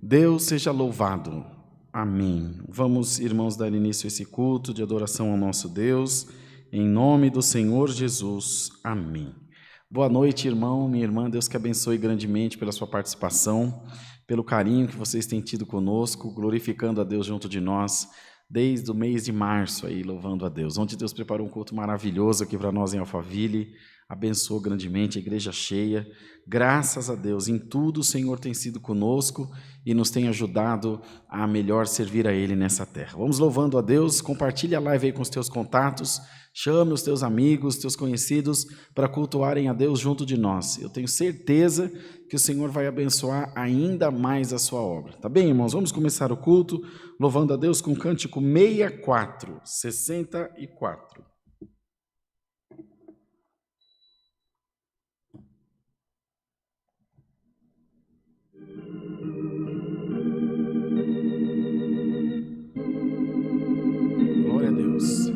Deus seja louvado. Amém. Vamos, irmãos, dar início a esse culto de adoração ao nosso Deus, em nome do Senhor Jesus. Amém. Boa noite, irmão, minha irmã. Deus que abençoe grandemente pela sua participação, pelo carinho que vocês têm tido conosco, glorificando a Deus junto de nós, desde o mês de março, aí, louvando a Deus. Ontem Deus preparou um culto maravilhoso aqui para nós em Alphaville, abençoou grandemente a igreja cheia. Graças a Deus, em tudo o Senhor tem sido conosco e nos tem ajudado a melhor servir a Ele nessa terra. Vamos louvando a Deus, compartilhe a live aí com os teus contatos, chame os teus amigos, teus conhecidos para cultuarem a Deus junto de nós. Eu tenho certeza que o Senhor vai abençoar ainda mais a sua obra. Tá bem, irmãos? Vamos começar o culto louvando a Deus com o cântico 64. Glória a Deus.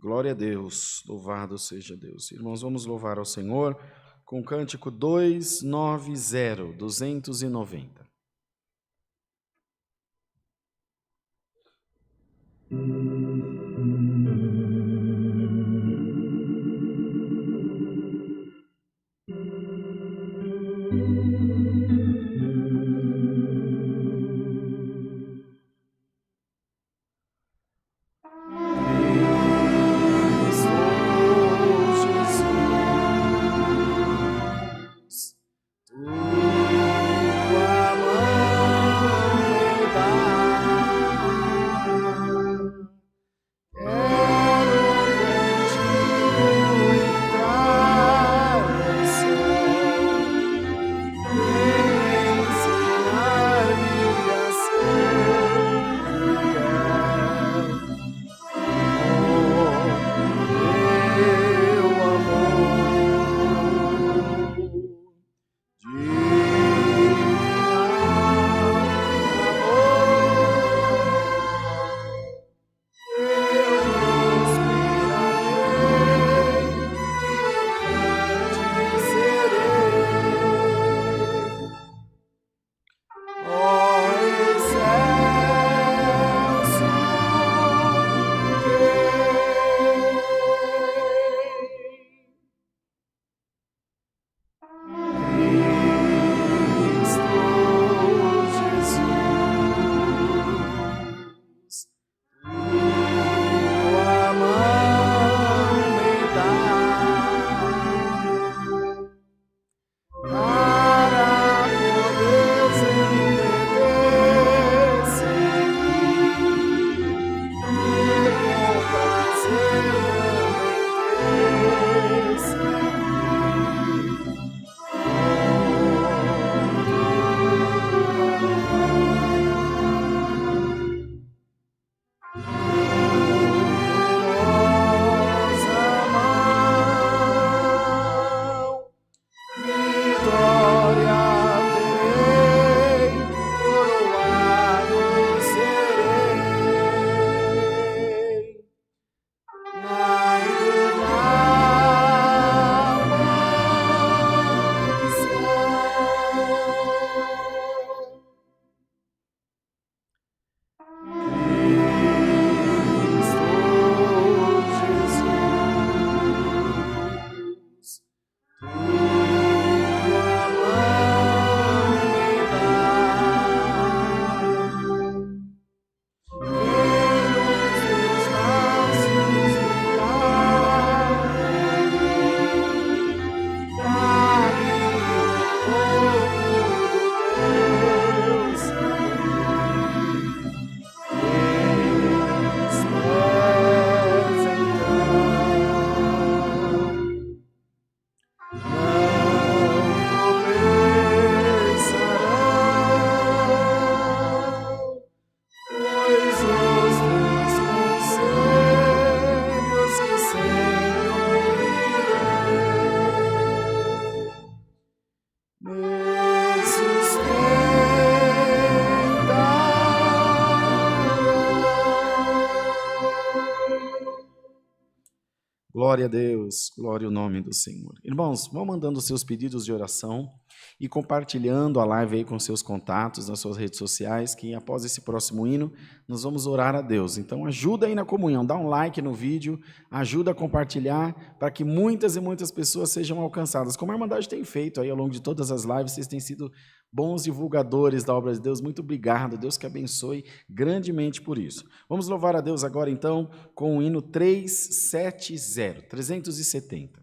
Glória a Deus, louvado seja Deus. Irmãos, vamos louvar ao Senhor com o cântico 290. Glória a Deus, glória ao nome do Senhor. Irmãos, vão mandando seus pedidos de oração e compartilhando a live aí com seus contatos nas suas redes sociais, que após esse próximo hino nós vamos orar a Deus. Então ajuda aí na comunhão, dá um like no vídeo, ajuda a compartilhar para que muitas e muitas pessoas sejam alcançadas. Como a Irmandade tem feito aí ao longo de todas as lives, vocês têm sido bons divulgadores da obra de Deus. Muito obrigado, Deus que abençoe grandemente por isso. Vamos louvar a Deus agora então com o hino 370.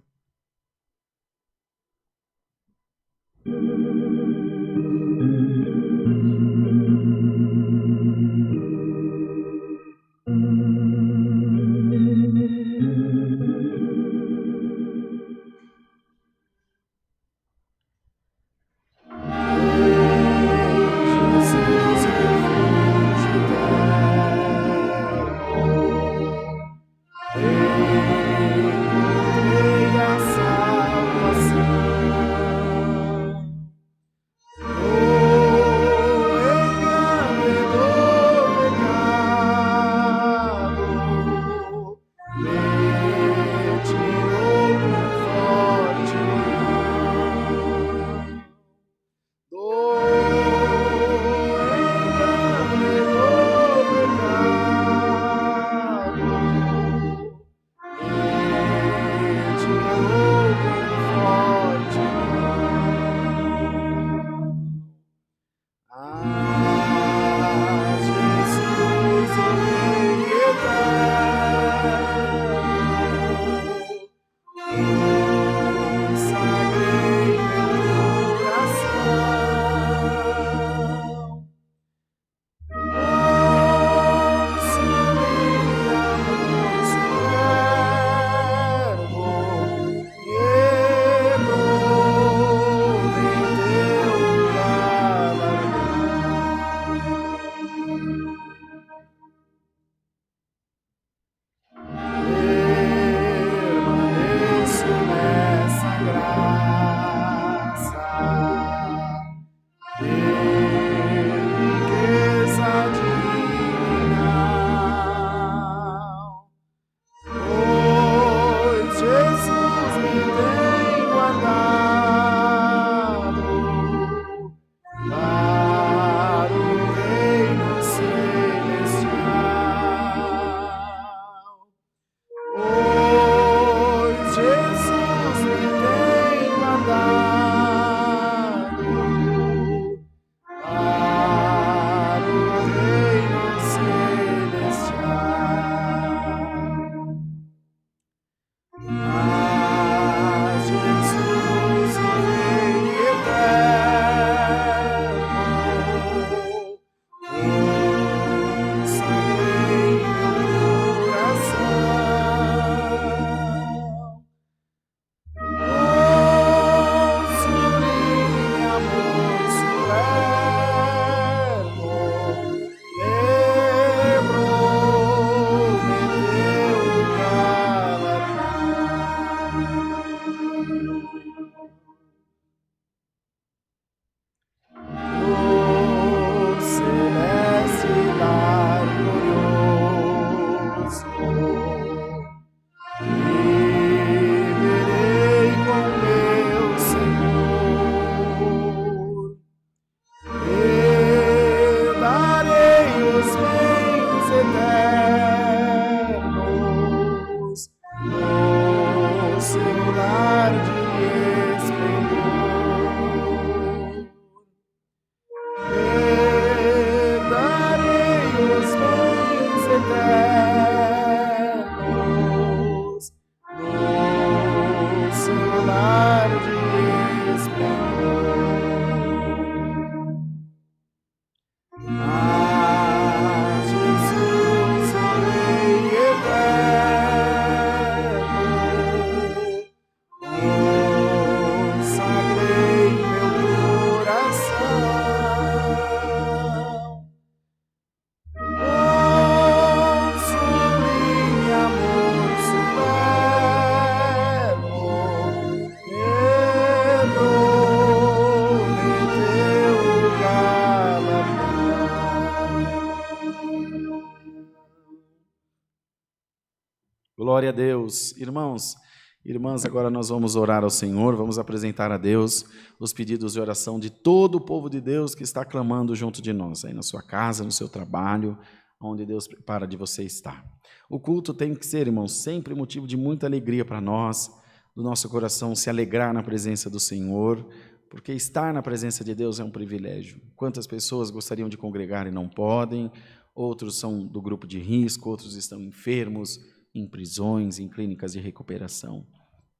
Glória a Deus. Irmãos, irmãs, agora nós vamos orar ao Senhor, vamos apresentar a Deus os pedidos de oração de todo o povo de Deus que está clamando junto de nós, aí na sua casa, no seu trabalho, onde Deus prepara de você estar. O culto tem que ser, irmãos, sempre motivo de muita alegria para nós, do nosso coração se alegrar na presença do Senhor, porque estar na presença de Deus é um privilégio. Quantas pessoas gostariam de congregar e não podem, outros são do grupo de risco, outros estão enfermos, em prisões, em clínicas de recuperação.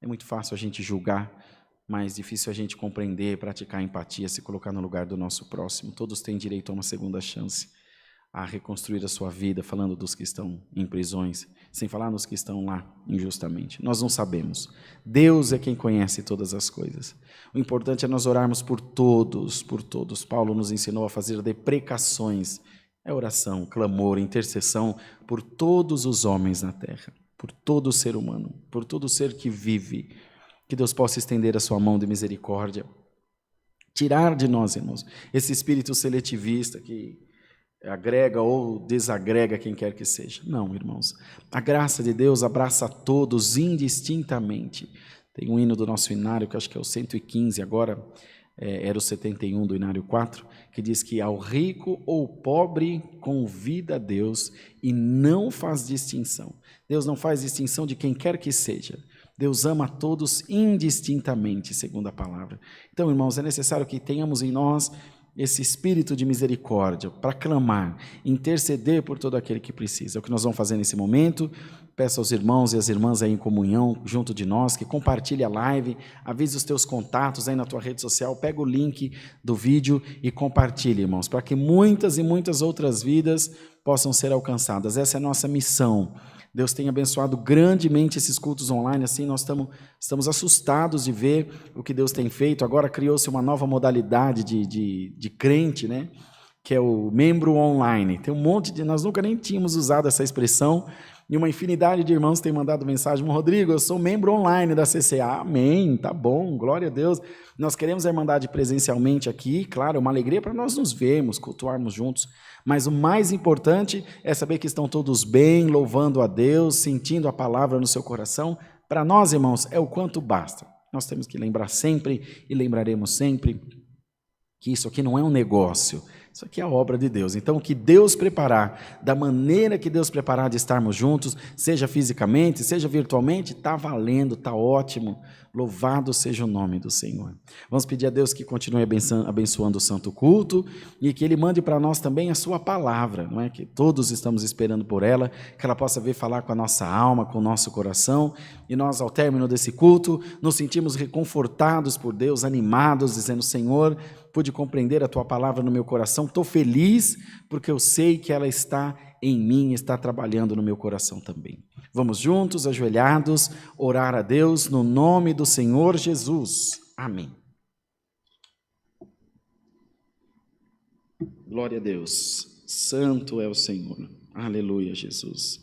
É muito fácil a gente julgar, mas difícil a gente compreender, praticar empatia, se colocar no lugar do nosso próximo. Todos têm direito a uma segunda chance, a reconstruir a sua vida, falando dos que estão em prisões, sem falar nos que estão lá injustamente. Nós não sabemos. Deus é quem conhece todas as coisas. O importante é nós orarmos por todos, por todos. Paulo nos ensinou a fazer deprecações. É oração, clamor, intercessão por todos os homens na terra, por todo ser humano, por todo ser que vive. Que Deus possa estender a sua mão de misericórdia, tirar de nós, irmãos, esse espírito seletivista que agrega ou desagrega quem quer que seja. Não, irmãos, a graça de Deus abraça a todos indistintamente. Tem um hino do nosso inário, que acho que é o 115 agora, era o 71 do Inário 4, que diz que ao rico ou pobre convida a Deus e não faz distinção. Deus não faz distinção de quem quer que seja. Deus ama a todos indistintamente, segundo a palavra. Então, irmãos, é necessário que tenhamos em nós esse espírito de misericórdia para clamar, interceder por todo aquele que precisa. É o que nós vamos fazer nesse momento. Peço aos irmãos e às irmãs aí em comunhão junto de nós, que compartilhe a live, avise os teus contatos aí na tua rede social, pega o link do vídeo e compartilhe, irmãos, para que muitas e muitas outras vidas possam ser alcançadas. Essa é a nossa missão. Deus tem abençoado grandemente esses cultos online, assim nós estamos assustados de ver o que Deus tem feito. Agora criou-se uma nova modalidade de crente, né? Que é o membro online. Tem um monte de... Nós nunca nem tínhamos usado essa expressão, e uma infinidade de irmãos têm mandado mensagem: Rodrigo, eu sou membro online da CCA. Amém, tá bom, glória a Deus. Nós queremos a Irmandade presencialmente aqui, claro, é uma alegria para nós nos vermos, cultuarmos juntos, mas o mais importante é saber que estão todos bem, louvando a Deus, sentindo a palavra no seu coração. Para nós, irmãos, é o quanto basta. Nós temos que lembrar sempre, e lembraremos sempre, que isso aqui não é um negócio, isso aqui é a obra de Deus. Então, o que Deus preparar, da maneira que Deus preparar de estarmos juntos, seja fisicamente, seja virtualmente, está valendo, está ótimo. Louvado seja o nome do Senhor. Vamos pedir a Deus que continue abençoando o santo culto e que Ele mande para nós também a sua palavra, não é? Que todos estamos esperando por ela, que ela possa vir falar com a nossa alma, com o nosso coração, e nós, ao término desse culto, nos sentimos reconfortados por Deus, animados, dizendo: Senhor, pude compreender a tua palavra no meu coração, estou feliz porque eu sei que ela está em mim, está trabalhando no meu coração também. Vamos juntos, ajoelhados, orar a Deus no nome do Senhor Jesus. Amém. Glória a Deus. Santo é o Senhor. Aleluia, Jesus.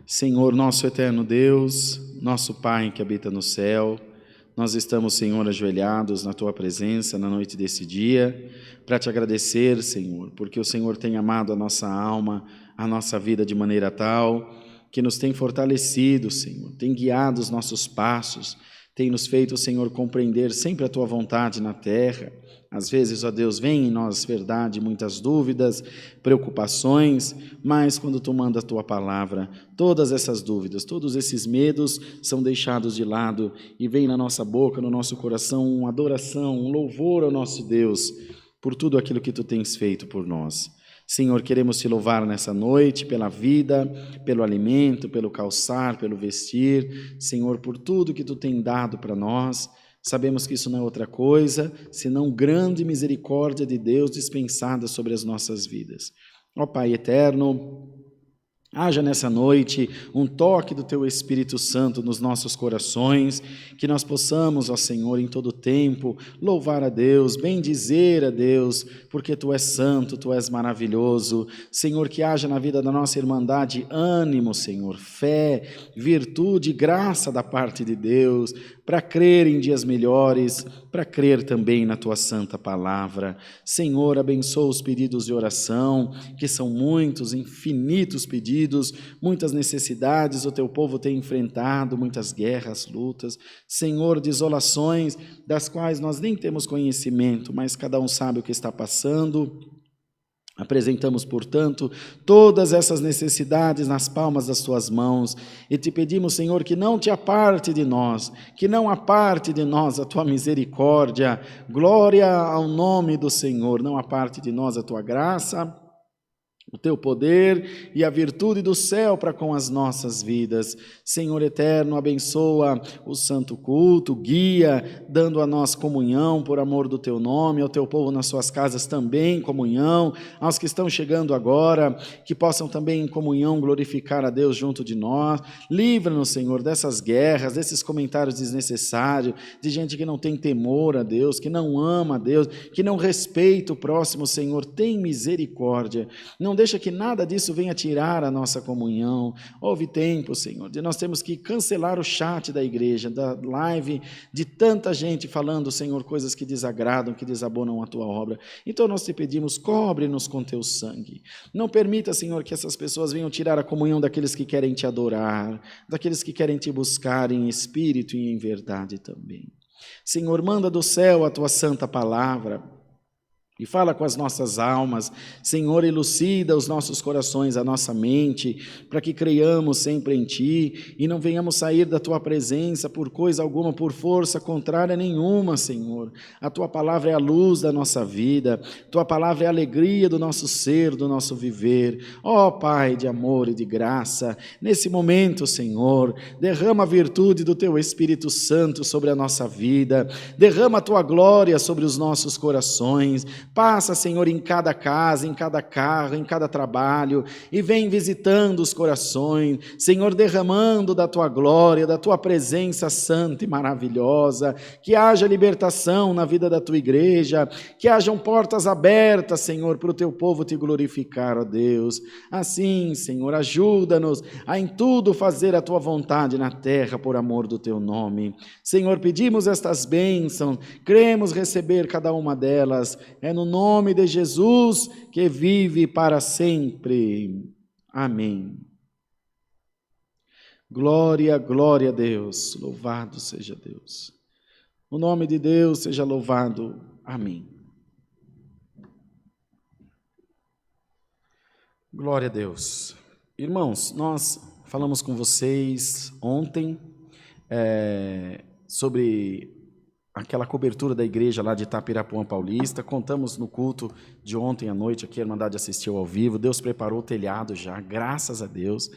Senhor, nosso eterno Deus, nosso Pai que habita no céu, nós estamos, Senhor, ajoelhados na Tua presença na noite desse dia, para Te agradecer, Senhor, porque o Senhor tem amado a nossa alma, a nossa vida de maneira tal, que nos tem fortalecido, Senhor, tem guiado os nossos passos, tem nos feito, Senhor, compreender sempre a Tua vontade na terra. Às vezes, ó Deus, vem em nós, verdade, muitas dúvidas, preocupações, mas quando Tu manda a Tua palavra, todas essas dúvidas, todos esses medos são deixados de lado e vem na nossa boca, no nosso coração, uma adoração, um louvor ao nosso Deus por tudo aquilo que Tu tens feito por nós. Senhor, queremos Te louvar nessa noite pela vida, pelo alimento, pelo calçar, pelo vestir, Senhor, por tudo que Tu tem dado para nós. Sabemos que isso não é outra coisa, senão grande misericórdia de Deus dispensada sobre as nossas vidas. Ó Pai eterno, haja nessa noite um toque do Teu Espírito Santo nos nossos corações, que nós possamos, ó Senhor, em todo tempo, louvar a Deus, bendizer a Deus, porque Tu és santo, Tu és maravilhoso. Senhor, que haja na vida da nossa irmandade ânimo, Senhor, fé, virtude, graça da parte de Deus. para crer em dias melhores, para crer também na Tua santa palavra. Senhor, abençoa os pedidos de oração, que são muitos, infinitos pedidos, muitas necessidades o Teu povo tem enfrentado, muitas guerras, lutas, Senhor, desolações das quais nós nem temos conhecimento, mas cada um sabe o que está passando. Apresentamos, portanto, todas essas necessidades nas palmas das Tuas mãos e Te pedimos, Senhor, que não Te aparte de nós, que não aparte de nós a Tua misericórdia. Glória ao nome do Senhor. Não aparte de nós a Tua graça, o Teu poder e a virtude do céu para com as nossas vidas. Senhor eterno, abençoa o santo culto, guia, dando a nós comunhão por amor do Teu nome, ao Teu povo nas suas casas também comunhão, aos que estão chegando agora, que possam também em comunhão glorificar a Deus junto de nós. Livra-nos, Senhor, dessas guerras, desses comentários desnecessários, de gente que não tem temor a Deus, que não ama a Deus, que não respeita o próximo. Senhor, tem misericórdia. Não deixa que nada disso venha tirar a nossa comunhão. Houve tempo, Senhor, de nós temos que cancelar o chat da igreja, da live, de tanta gente falando, Senhor, coisas que desagradam, que desabonam a Tua obra. Então nós Te pedimos, cobre-nos com Teu sangue. Não permita, Senhor, que essas pessoas venham tirar a comunhão daqueles que querem Te adorar, daqueles que querem Te buscar em espírito e em verdade também. Senhor, manda do céu a Tua santa palavra, e fala com as nossas almas. Senhor, elucida os nossos corações, a nossa mente, para que creiamos sempre em Ti e não venhamos sair da Tua presença por coisa alguma, por força contrária nenhuma, Senhor. A Tua palavra é a luz da nossa vida, Tua palavra é a alegria do nosso ser, do nosso viver. Ó Pai de amor e de graça, nesse momento, Senhor, derrama a virtude do Teu Espírito Santo sobre a nossa vida, derrama a Tua glória sobre os nossos corações. Passa, Senhor, em cada casa, em cada carro, em cada trabalho, e vem visitando os corações, Senhor, derramando da Tua glória, da Tua presença santa e maravilhosa, que haja libertação na vida da Tua igreja, que hajam portas abertas, Senhor, para o Teu povo Te glorificar, ó Deus. Assim, Senhor, ajuda-nos a em tudo fazer a Tua vontade na terra, por amor do Teu nome. Senhor, pedimos estas bênçãos, cremos receber cada uma delas, no nome de Jesus, que vive para sempre. Amém. Glória, glória a Deus. Louvado seja Deus. O nome de Deus seja louvado. Amém. Glória a Deus. Irmãos, nós falamos com vocês ontem sobre aquela cobertura da igreja lá de Itapirapuã Paulista. Contamos no culto de ontem à noite, aqui a Irmandade assistiu ao vivo. Deus preparou o telhado já, graças a Deus.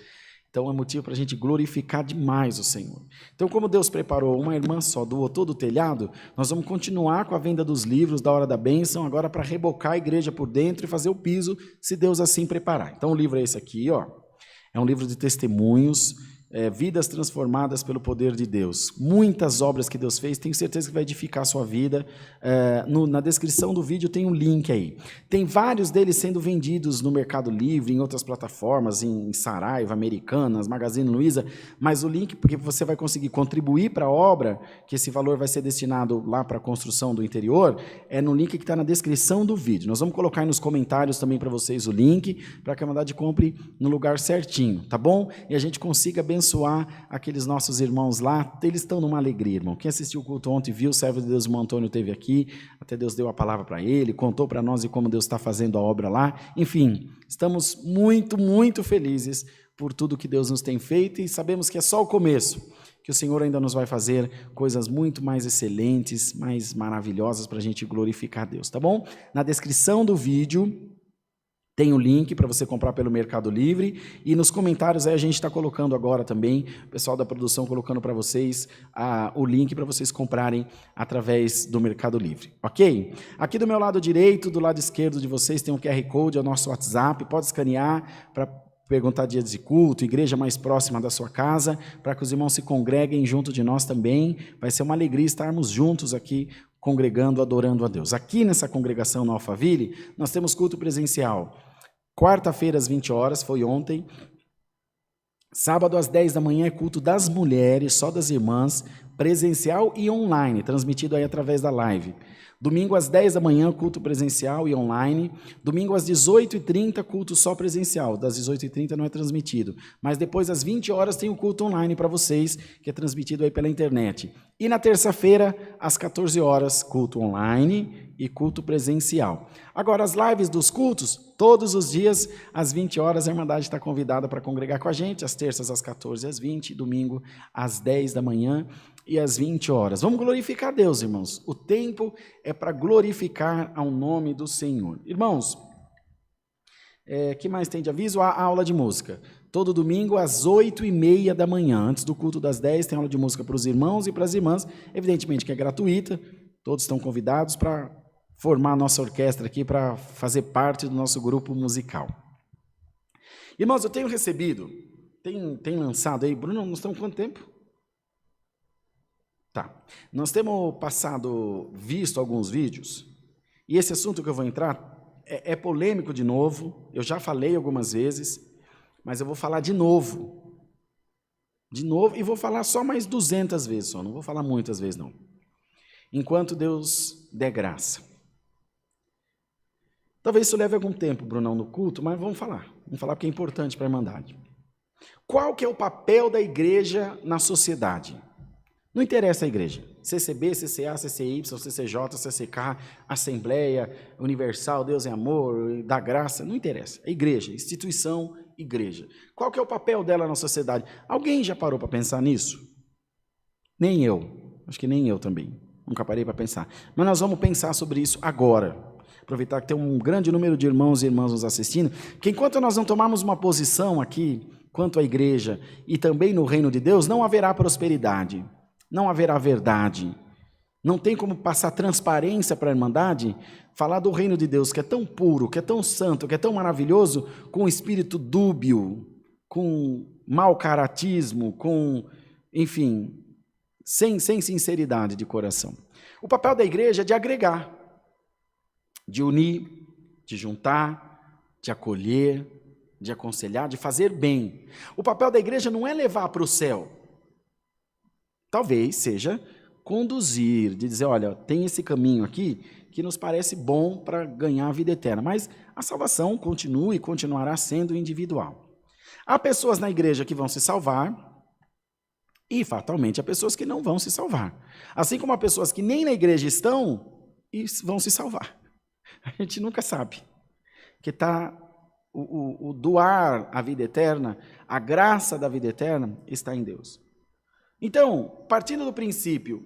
Então é motivo para a gente glorificar demais o Senhor. Então, como Deus preparou, uma irmã só doou todo o telhado, nós vamos continuar com a venda dos livros da Hora da Bênção, agora para rebocar a igreja por dentro e fazer o piso, se Deus assim preparar. Então o livro é esse aqui, ó. É um livro de testemunhos, vidas transformadas pelo poder de Deus. Muitas obras que Deus fez, tenho certeza que vai edificar a sua vida. Na descrição do vídeo tem um link aí. Tem vários deles sendo vendidos no Mercado Livre, em outras plataformas, em Saraiva, Americanas, Magazine Luiza, mas o link, porque você vai conseguir contribuir para a obra, que esse valor vai ser destinado lá para a construção do interior, é no link que está na descrição do vídeo. Nós vamos colocar aí nos comentários também para vocês o link, para que a Irmandade compre no lugar certinho, tá bom? E a gente consiga abençoar aqueles nossos irmãos lá. Eles estão numa alegria, irmão. Quem assistiu o culto ontem viu, o servo de Deus, o irmão Antônio, esteve aqui, até Deus deu a palavra para ele, contou para nós e como Deus está fazendo a obra lá. Enfim, estamos muito, muito felizes por tudo que Deus nos tem feito e sabemos que é só o começo, que o Senhor ainda nos vai fazer coisas muito mais excelentes, mais maravilhosas para a gente glorificar a Deus, tá bom? Na descrição do vídeo tem o link para você comprar pelo Mercado Livre e nos comentários aí a gente está colocando agora também, o pessoal da produção colocando para vocês o link para vocês comprarem através do Mercado Livre, ok? Aqui do meu lado direito, do lado esquerdo de vocês tem um QR Code, é o nosso WhatsApp, pode escanear para perguntar dias de culto, igreja mais próxima da sua casa, para que os irmãos se congreguem junto de nós também. Vai ser uma alegria estarmos juntos aqui, congregando, adorando a Deus. Aqui nessa congregação na Alphaville, nós temos culto presencial. Quarta-feira às 20 horas, foi ontem. Sábado às 10 da manhã é culto das mulheres, só das irmãs, presencial e online, transmitido aí através da live. Domingo às 10 da manhã, culto presencial e online. Domingo às 18h30, culto só presencial. Das 18h30 não é transmitido. Mas depois, às 20 horas, tem o culto online para vocês, que é transmitido aí pela internet. E na terça-feira, às 14 horas, culto online e culto presencial. Agora, as lives dos cultos, todos os dias, às 20 horas, a Irmandade está convidada para congregar com a gente. Às terças, às 14 às 20, domingo, às 10 da manhã e às 20 horas. Vamos glorificar Deus, irmãos. O tempo é para glorificar ao nome do Senhor. Irmãos, que mais tem de aviso? A aula de música. Todo domingo às 8h30 da manhã. Antes do culto das 10, tem aula de música para os irmãos e para as irmãs. Evidentemente que é gratuita. Todos estão convidados para formar a nossa orquestra aqui, para fazer parte do nosso grupo musical. Irmãos, eu tenho recebido, tem lançado aí, Bruno, nós estamos com quanto tempo? Tá. Nós temos visto alguns vídeos, e esse assunto que eu vou entrar é polêmico de novo, eu já falei algumas vezes, mas eu vou falar de novo, e vou falar só mais 200 vezes, não vou falar muitas vezes não, enquanto Deus der graça. Talvez isso leve algum tempo, Brunão, no culto, mas vamos falar porque é importante para a Irmandade. Qual que é o papel da igreja na sociedade? Não interessa a igreja, CCB, CCA, CCY, CCJ, CCK, Assembleia, Universal, Deus é Amor, da Graça, não interessa. É igreja, instituição, igreja. Qual que é o papel dela na sociedade? Alguém já parou para pensar nisso? Nem eu, acho que nem eu também, nunca parei para pensar. Mas nós vamos pensar sobre isso agora. Aproveitar que tem um grande número de irmãos e irmãs nos assistindo, que enquanto nós não tomarmos uma posição aqui, quanto à igreja e também no reino de Deus, não haverá prosperidade. Não haverá verdade. Não tem como passar transparência para a Irmandade, falar do reino de Deus, que é tão puro, que é tão santo, que é tão maravilhoso, com um espírito dúbio, com mau caratismo, enfim, sem sinceridade de coração. O papel da igreja é de agregar, de unir, de juntar, de acolher, de aconselhar, de fazer bem. O papel da igreja não é levar para o céu. Talvez seja conduzir, de dizer, olha, tem esse caminho aqui que nos parece bom para ganhar a vida eterna, mas a salvação continua e continuará sendo individual. Há pessoas na igreja que vão se salvar e, fatalmente, há pessoas que não vão se salvar. Assim como há pessoas que nem na igreja estão e vão se salvar. A gente nunca sabe. Que está o doar a vida eterna, a graça da vida eterna está em Deus. Então, partindo do princípio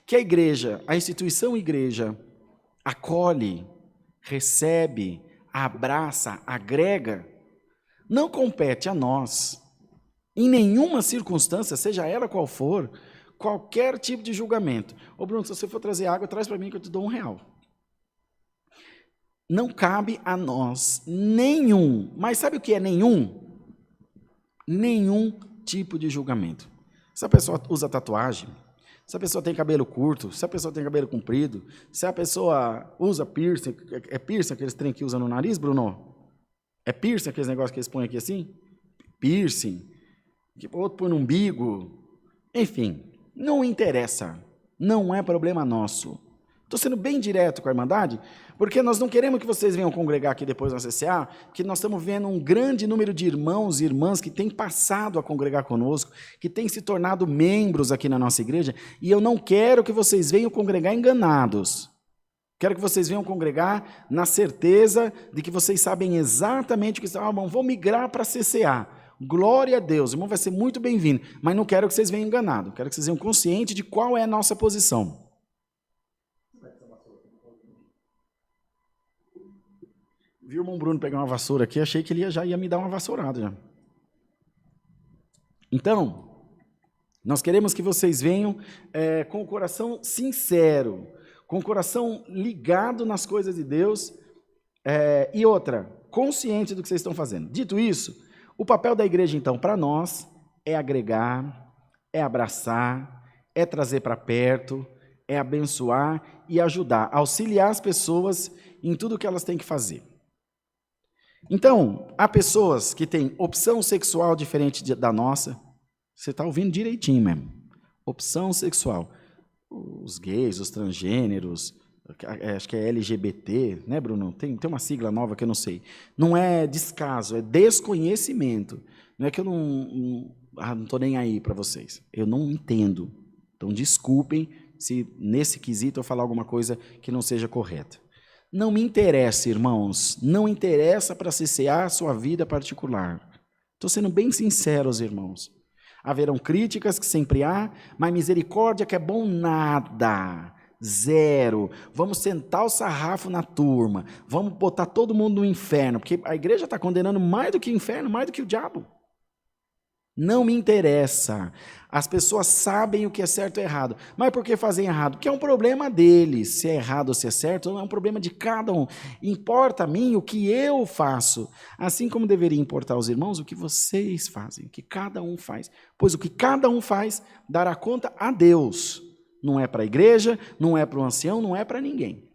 que a igreja, a instituição igreja, acolhe, recebe, abraça, agrega, não compete a nós, em nenhuma circunstância, seja ela qual for, qualquer tipo de julgamento. Ô Bruno, se você for trazer água, traz para mim que eu te dou R$1. Não cabe a nós nenhum, mas sabe o que é nenhum? Nenhum tipo de julgamento. Se a pessoa usa tatuagem, se a pessoa tem cabelo curto, se a pessoa tem cabelo comprido, se a pessoa usa piercing, é piercing aqueles trem que usa no nariz, Bruno? É piercing aqueles negócios que eles põem aqui assim? Piercing, que outro põe no umbigo, enfim, não interessa, não é problema nosso. Estou sendo bem direto com a Irmandade, porque nós não queremos que vocês venham congregar aqui depois na CCA, porque nós estamos vendo um grande número de irmãos e irmãs que têm passado a congregar conosco, que têm se tornado membros aqui na nossa igreja, e eu não quero que vocês venham congregar enganados. Quero que vocês venham congregar na certeza de que vocês sabem exatamente o que estão. Irmão, vou migrar para a CCA. Glória a Deus, irmão, vai ser muito bem-vindo, mas não quero que vocês venham enganados, quero que vocês venham conscientes de qual é a nossa posição. Vi o irmão Bruno pegar uma vassoura aqui, achei que ele já ia me dar uma vassourada. Já. Então, nós queremos que vocês venham com o coração sincero, com o coração ligado nas coisas de Deus e outra, consciente do que vocês estão fazendo. Dito isso, o papel da igreja, então, para nós, é agregar, é abraçar, é trazer para perto, é abençoar e ajudar, auxiliar as pessoas em tudo que elas têm que fazer. Então, há pessoas que têm opção sexual diferente da nossa. Você está ouvindo direitinho mesmo. Opção sexual. Os gays, os transgêneros, acho que é LGBT, né, Bruno? Tem uma sigla nova que eu não sei. Não é descaso, é desconhecimento. Não é que eu não estou nem aí para vocês. Eu não entendo. Então, desculpem se nesse quesito eu falar alguma coisa que não seja correta. Não me interessa, irmãos. Não interessa para cessear a sua vida particular. Estou sendo bem sincero aos irmãos. Haverão críticas, que sempre há, mas misericórdia que é bom nada. Zero. Vamos sentar o sarrafo na turma. Vamos botar todo mundo no inferno, porque a igreja está condenando mais do que o inferno, mais do que o diabo. Não me interessa. As pessoas sabem o que é certo e errado. Mas por que fazem errado? Porque é um problema deles. Se é errado ou se é certo, é um problema de cada um. Importa a mim o que eu faço. Assim como deveria importar aos irmãos o que vocês fazem, o que cada um faz. Pois o que cada um faz dará conta a Deus. Não é para a igreja, não é para o ancião, não é para ninguém.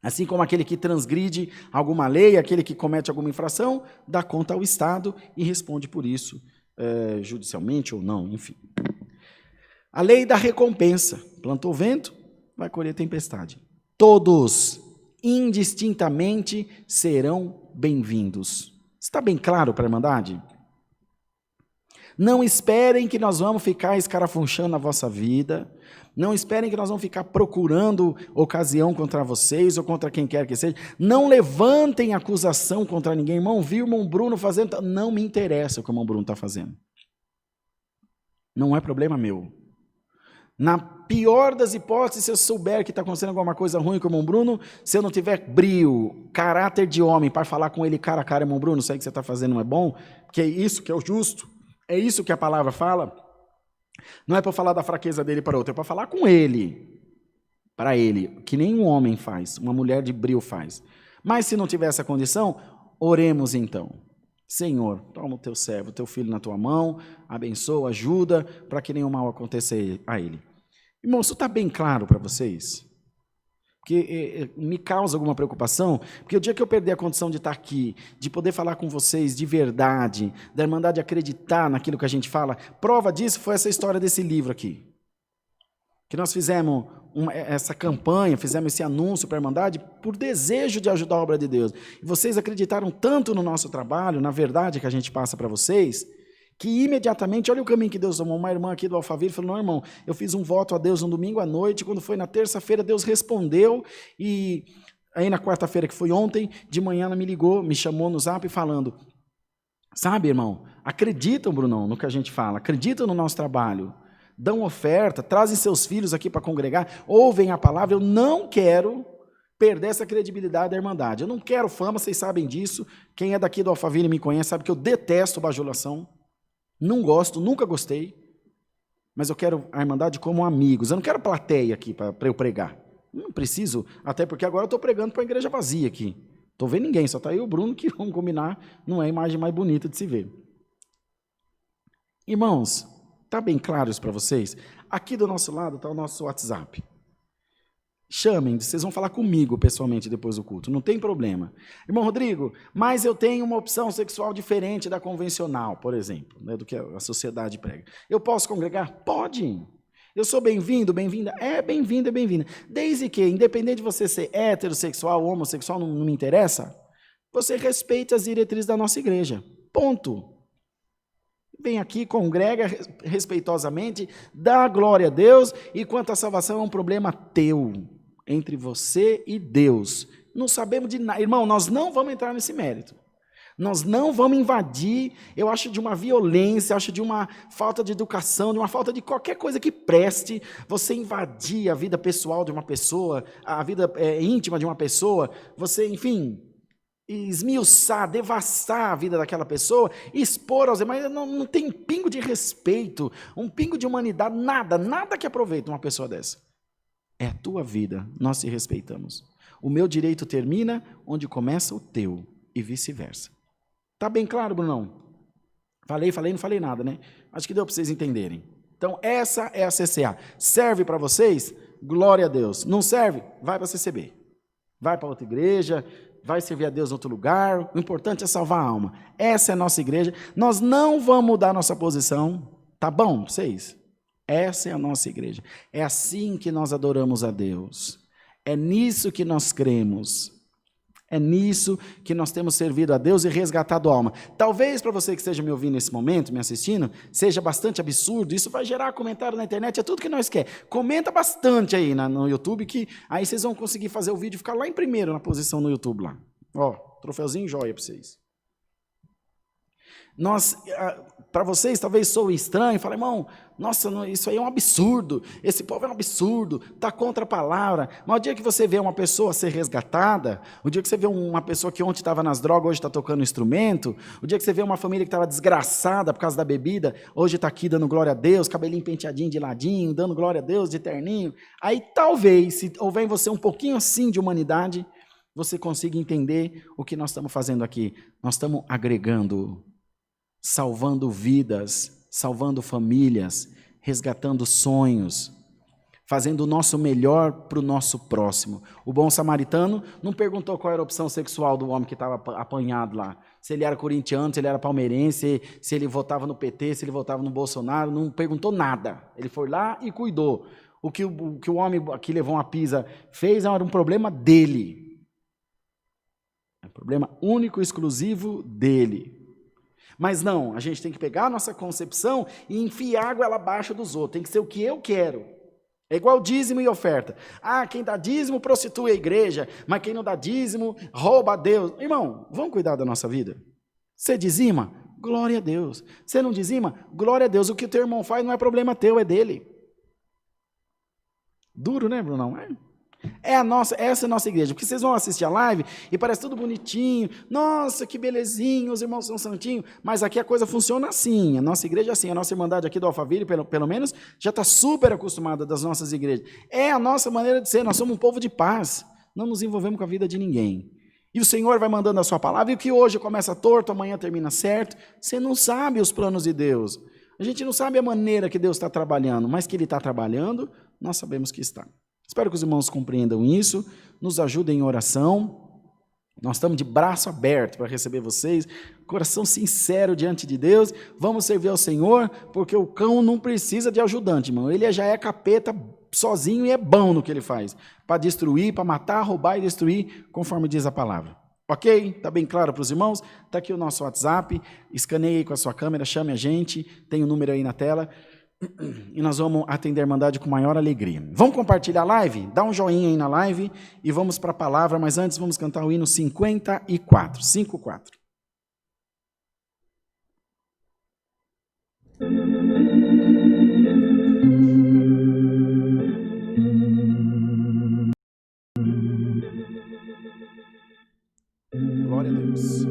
Assim como aquele que transgride alguma lei, aquele que comete alguma infração, dá conta ao Estado e responde por isso. Judicialmente ou não, enfim. A lei da recompensa. Plantou vento, vai colher tempestade. Todos, indistintamente, serão bem-vindos. Está bem claro para a Irmandade? Não esperem que nós vamos ficar escarafunchando a vossa vida. Não esperem que nós vamos ficar procurando ocasião contra vocês ou contra quem quer que seja. Não levantem acusação contra ninguém. Irmão, viu o irmão Bruno fazendo? Não me interessa o que o irmão Bruno está fazendo. Não é problema meu. Na pior das hipóteses, se eu souber que está acontecendo alguma coisa ruim com o irmão Bruno, se eu não tiver brio, caráter de homem para falar com ele cara a cara, irmão Bruno, sei que você está fazendo não é bom, que é isso que é o justo, é isso que a palavra fala. Não é para falar da fraqueza dele para outro, é para falar com ele, para ele, que nem um homem faz, uma mulher de brio faz. Mas se não tiver essa condição, oremos então. Senhor, toma o teu servo, o teu filho na tua mão, abençoa, ajuda, para que nenhum mal aconteça a ele. Irmão, isso está bem claro para vocês? Porque me causa alguma preocupação, porque o dia que eu perder a condição de estar aqui, de poder falar com vocês de verdade, da Irmandade acreditar naquilo que a gente fala, prova disso foi essa história desse livro aqui. Que nós fizemos essa campanha, fizemos esse anúncio para a Irmandade por desejo de ajudar a obra de Deus. E vocês acreditaram tanto no nosso trabalho, na verdade que a gente passa para vocês, que imediatamente, olha o caminho que Deus tomou. Uma irmã aqui do Alphaville falou, não, irmão, eu fiz um voto a Deus no domingo à noite, quando foi na terça-feira, Deus respondeu, e aí na quarta-feira, que foi ontem, de manhã ela me ligou, me chamou no zap falando, sabe, irmão, acreditam, Brunão, no que a gente fala, acreditam no nosso trabalho, dão oferta, trazem seus filhos aqui para congregar, ouvem a palavra, eu não quero perder essa credibilidade da Irmandade, eu não quero fama, vocês sabem disso, quem é daqui do Alphaville me conhece, sabe que eu detesto bajulação, não gosto, nunca gostei, mas eu quero a Irmandade como amigos. Eu não quero plateia aqui para eu pregar. Não preciso, até porque agora eu estou pregando para a igreja vazia aqui. Estou vendo ninguém, só está aí o Bruno, que vamos combinar, não é a imagem mais bonita de se ver. Irmãos, está bem claro isso para vocês? Aqui do nosso lado está o nosso WhatsApp. Chamem, vocês vão falar comigo pessoalmente depois do culto, não tem problema. Irmão Rodrigo, mas eu tenho uma opção sexual diferente da convencional, por exemplo, né, do que a sociedade prega. Eu posso congregar? Pode. Eu sou bem-vindo, bem-vinda? É bem-vindo, é bem-vinda. Desde que, independente de você ser heterossexual ou homossexual, não me interessa, você respeite as diretrizes da nossa igreja. Ponto. Vem aqui, congrega respeitosamente, dá glória a Deus, e quanto à salvação é um problema teu, entre você e Deus. Não sabemos de nada. Irmão, nós não vamos entrar nesse mérito. Nós não vamos invadir, eu acho de uma violência, acho de uma falta de educação, de uma falta de qualquer coisa que preste, você invadir a vida pessoal de uma pessoa, a vida íntima de uma pessoa, você, enfim, esmiuçar, devastar a vida daquela pessoa, expor aos demais, não tem um pingo de respeito, um pingo de humanidade, nada que aproveite uma pessoa dessa. É a tua vida, nós te respeitamos. O meu direito termina onde começa o teu, e vice-versa. Tá bem claro, Brunão? Falei, não falei nada, né? Acho que deu para vocês entenderem. Então, essa é a CCA. Serve para vocês? Glória a Deus. Não serve? Vai para a CCB. Vai para outra igreja, vai servir a Deus em outro lugar, o importante é salvar a alma. Essa é a nossa igreja, nós não vamos mudar nossa posição, tá bom para vocês? Essa é a nossa igreja, é assim que nós adoramos a Deus, é nisso que nós cremos, é nisso que nós temos servido a Deus e resgatado a alma. Talvez para você que esteja me ouvindo nesse momento, me assistindo, seja bastante absurdo, isso vai gerar comentário na internet, é tudo que nós queremos. Comenta bastante aí no YouTube, que aí vocês vão conseguir fazer o vídeo ficar lá em primeiro na posição no YouTube lá. Ó, troféuzinho joia para vocês. Para vocês talvez soe estranho, fala, irmão, nossa, isso aí é um absurdo, esse povo é um absurdo, está contra a palavra, mas o dia que você vê uma pessoa ser resgatada, o dia que você vê uma pessoa que ontem estava nas drogas, hoje está tocando um instrumento, o dia que você vê uma família que estava desgraçada por causa da bebida, hoje está aqui dando glória a Deus, cabelinho penteadinho de ladinho, dando glória a Deus de terninho, aí talvez, se houver em você um pouquinho assim de humanidade, você consiga entender o que nós estamos fazendo aqui, nós estamos agregando, salvando vidas, salvando famílias, resgatando sonhos, fazendo o nosso melhor para o nosso próximo. O bom samaritano não perguntou qual era a opção sexual do homem que estava apanhado lá, se ele era corintiano, se ele era palmeirense, se ele votava no PT, se ele votava no Bolsonaro, não perguntou nada, ele foi lá e cuidou. O que o homem que levou uma pisa fez era um problema dele, é um problema único e exclusivo dele. Mas não, a gente tem que pegar a nossa concepção e enfiar ela abaixo dos outros. Tem que ser o que eu quero. É igual dízimo e oferta. Ah, quem dá dízimo prostitui a igreja, mas quem não dá dízimo rouba a Deus. Irmão, vamos cuidar da nossa vida. Você dizima? Glória a Deus. Você não dizima? Glória a Deus. O que o teu irmão faz não é problema teu, é dele. Duro, né, Brunão? Essa é a nossa igreja, porque vocês vão assistir a live e parece tudo bonitinho, nossa, que belezinho, os irmãos são santinhos, mas aqui a coisa funciona assim, a nossa igreja é assim, a nossa irmandade aqui do Alphaville, pelo menos, já está super acostumada das nossas igrejas, é a nossa maneira de ser, nós somos um povo de paz, não nos envolvemos com a vida de ninguém, e o Senhor vai mandando a sua palavra, e o que hoje começa torto, amanhã termina certo, você não sabe os planos de Deus, a gente não sabe a maneira que Deus está trabalhando, mas que Ele está trabalhando, nós sabemos que está. Espero que os irmãos compreendam isso, nos ajudem em oração, nós estamos de braço aberto para receber vocês, coração sincero diante de Deus, vamos servir ao Senhor, porque o cão não precisa de ajudante, irmão, ele já é capeta sozinho e é bom no que ele faz, para destruir, para matar, roubar e destruir, conforme diz a palavra. Ok? Está bem claro para os irmãos? Está aqui o nosso WhatsApp, escaneie aí com a sua câmera, chame a gente, tem o número aí na tela, e nós vamos atender a Irmandade com maior alegria. Vamos compartilhar a live? Dá um joinha aí na live e vamos para a palavra, mas antes vamos cantar o hino 54, 54. Glória a Deus.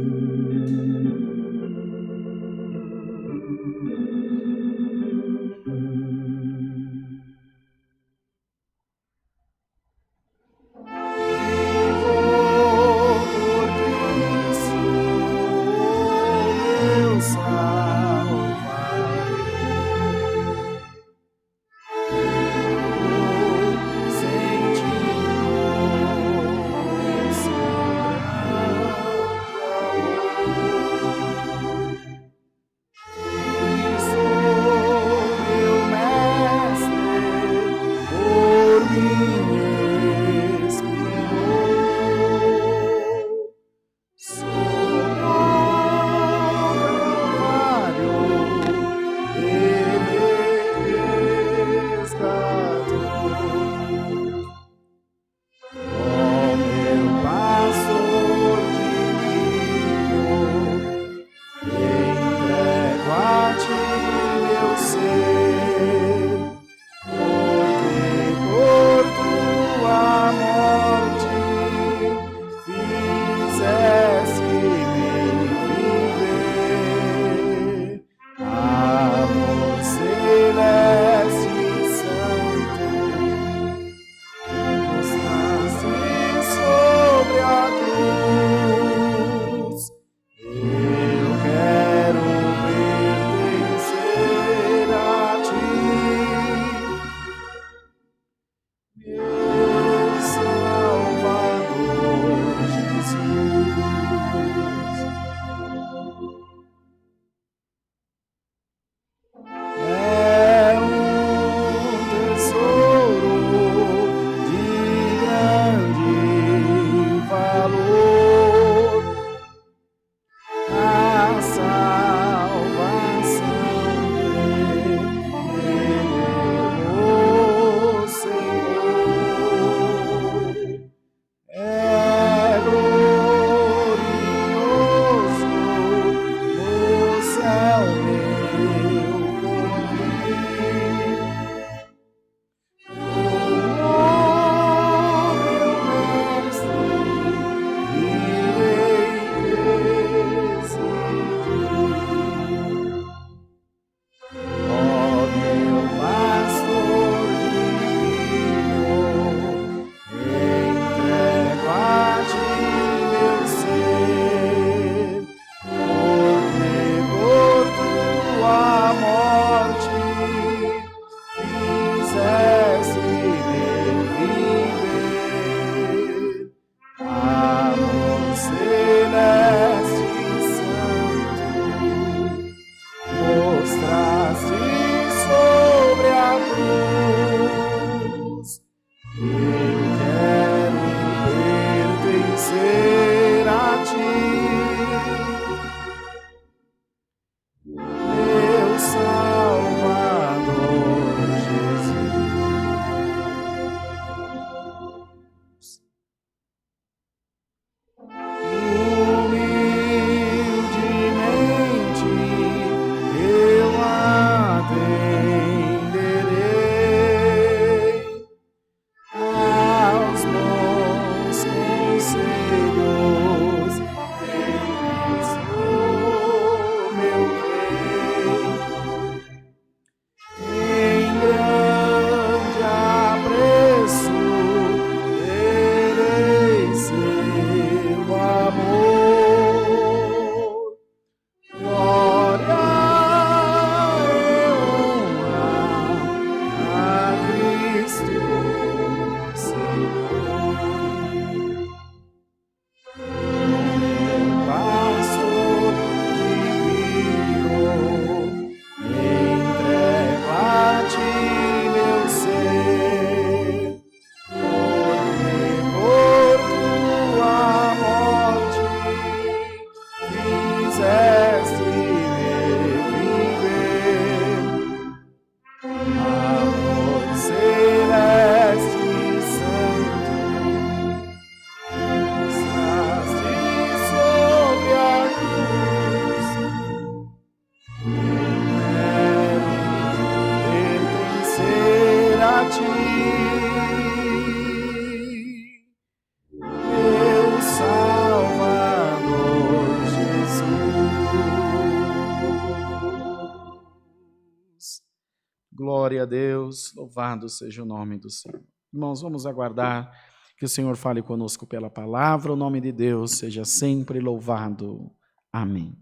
Glória a Deus, louvado seja o nome do Senhor. Irmãos, vamos aguardar que o Senhor fale conosco pela palavra, o nome de Deus seja sempre louvado. Amém.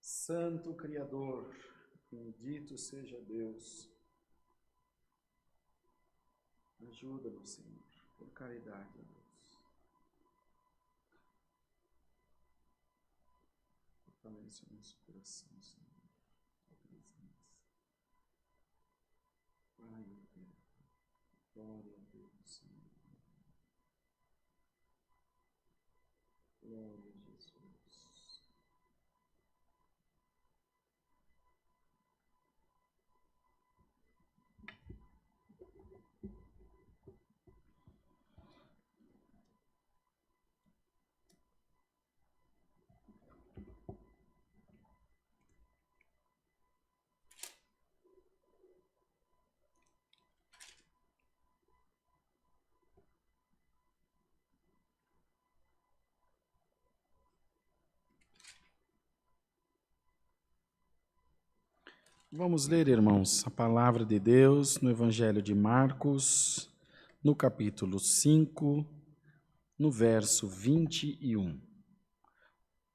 Santo Criador, bendito seja Deus. Ajuda-nos, Senhor, por caridade, Deus. Fortalece o nosso coração, Senhor. Pai eterno, glória a Deus, Senhor. Glória a Jesus. Vamos ler, irmãos, a palavra de Deus no Evangelho de Marcos, no capítulo 5, no verso 21.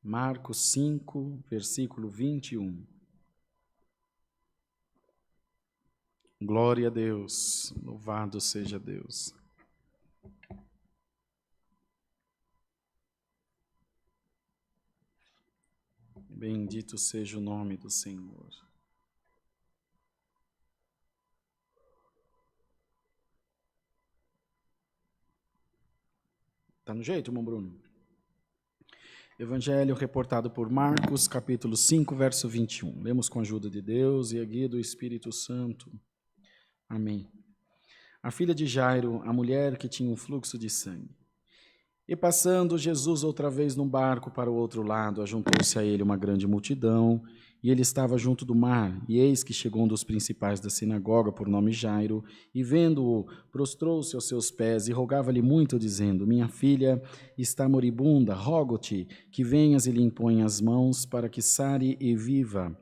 Marcos 5, versículo 21. Glória a Deus, louvado seja Deus. Bendito seja o nome do Senhor. Tá no jeito, irmão Bruno? Evangelho reportado por Marcos, capítulo 5, verso 21. Lemos com a ajuda de Deus e a guia do Espírito Santo. Amém. A filha de Jairo, a mulher que tinha um fluxo de sangue. E passando Jesus outra vez num barco para o outro lado, ajuntou-se a ele uma grande multidão, e ele estava junto do mar. E eis que chegou um dos principais da sinagoga, por nome Jairo, e vendo-o, prostrou-se aos seus pés e rogava-lhe muito, dizendo: Minha filha está moribunda, rogo-te que venhas e lhe impõe as mãos para que sare e viva.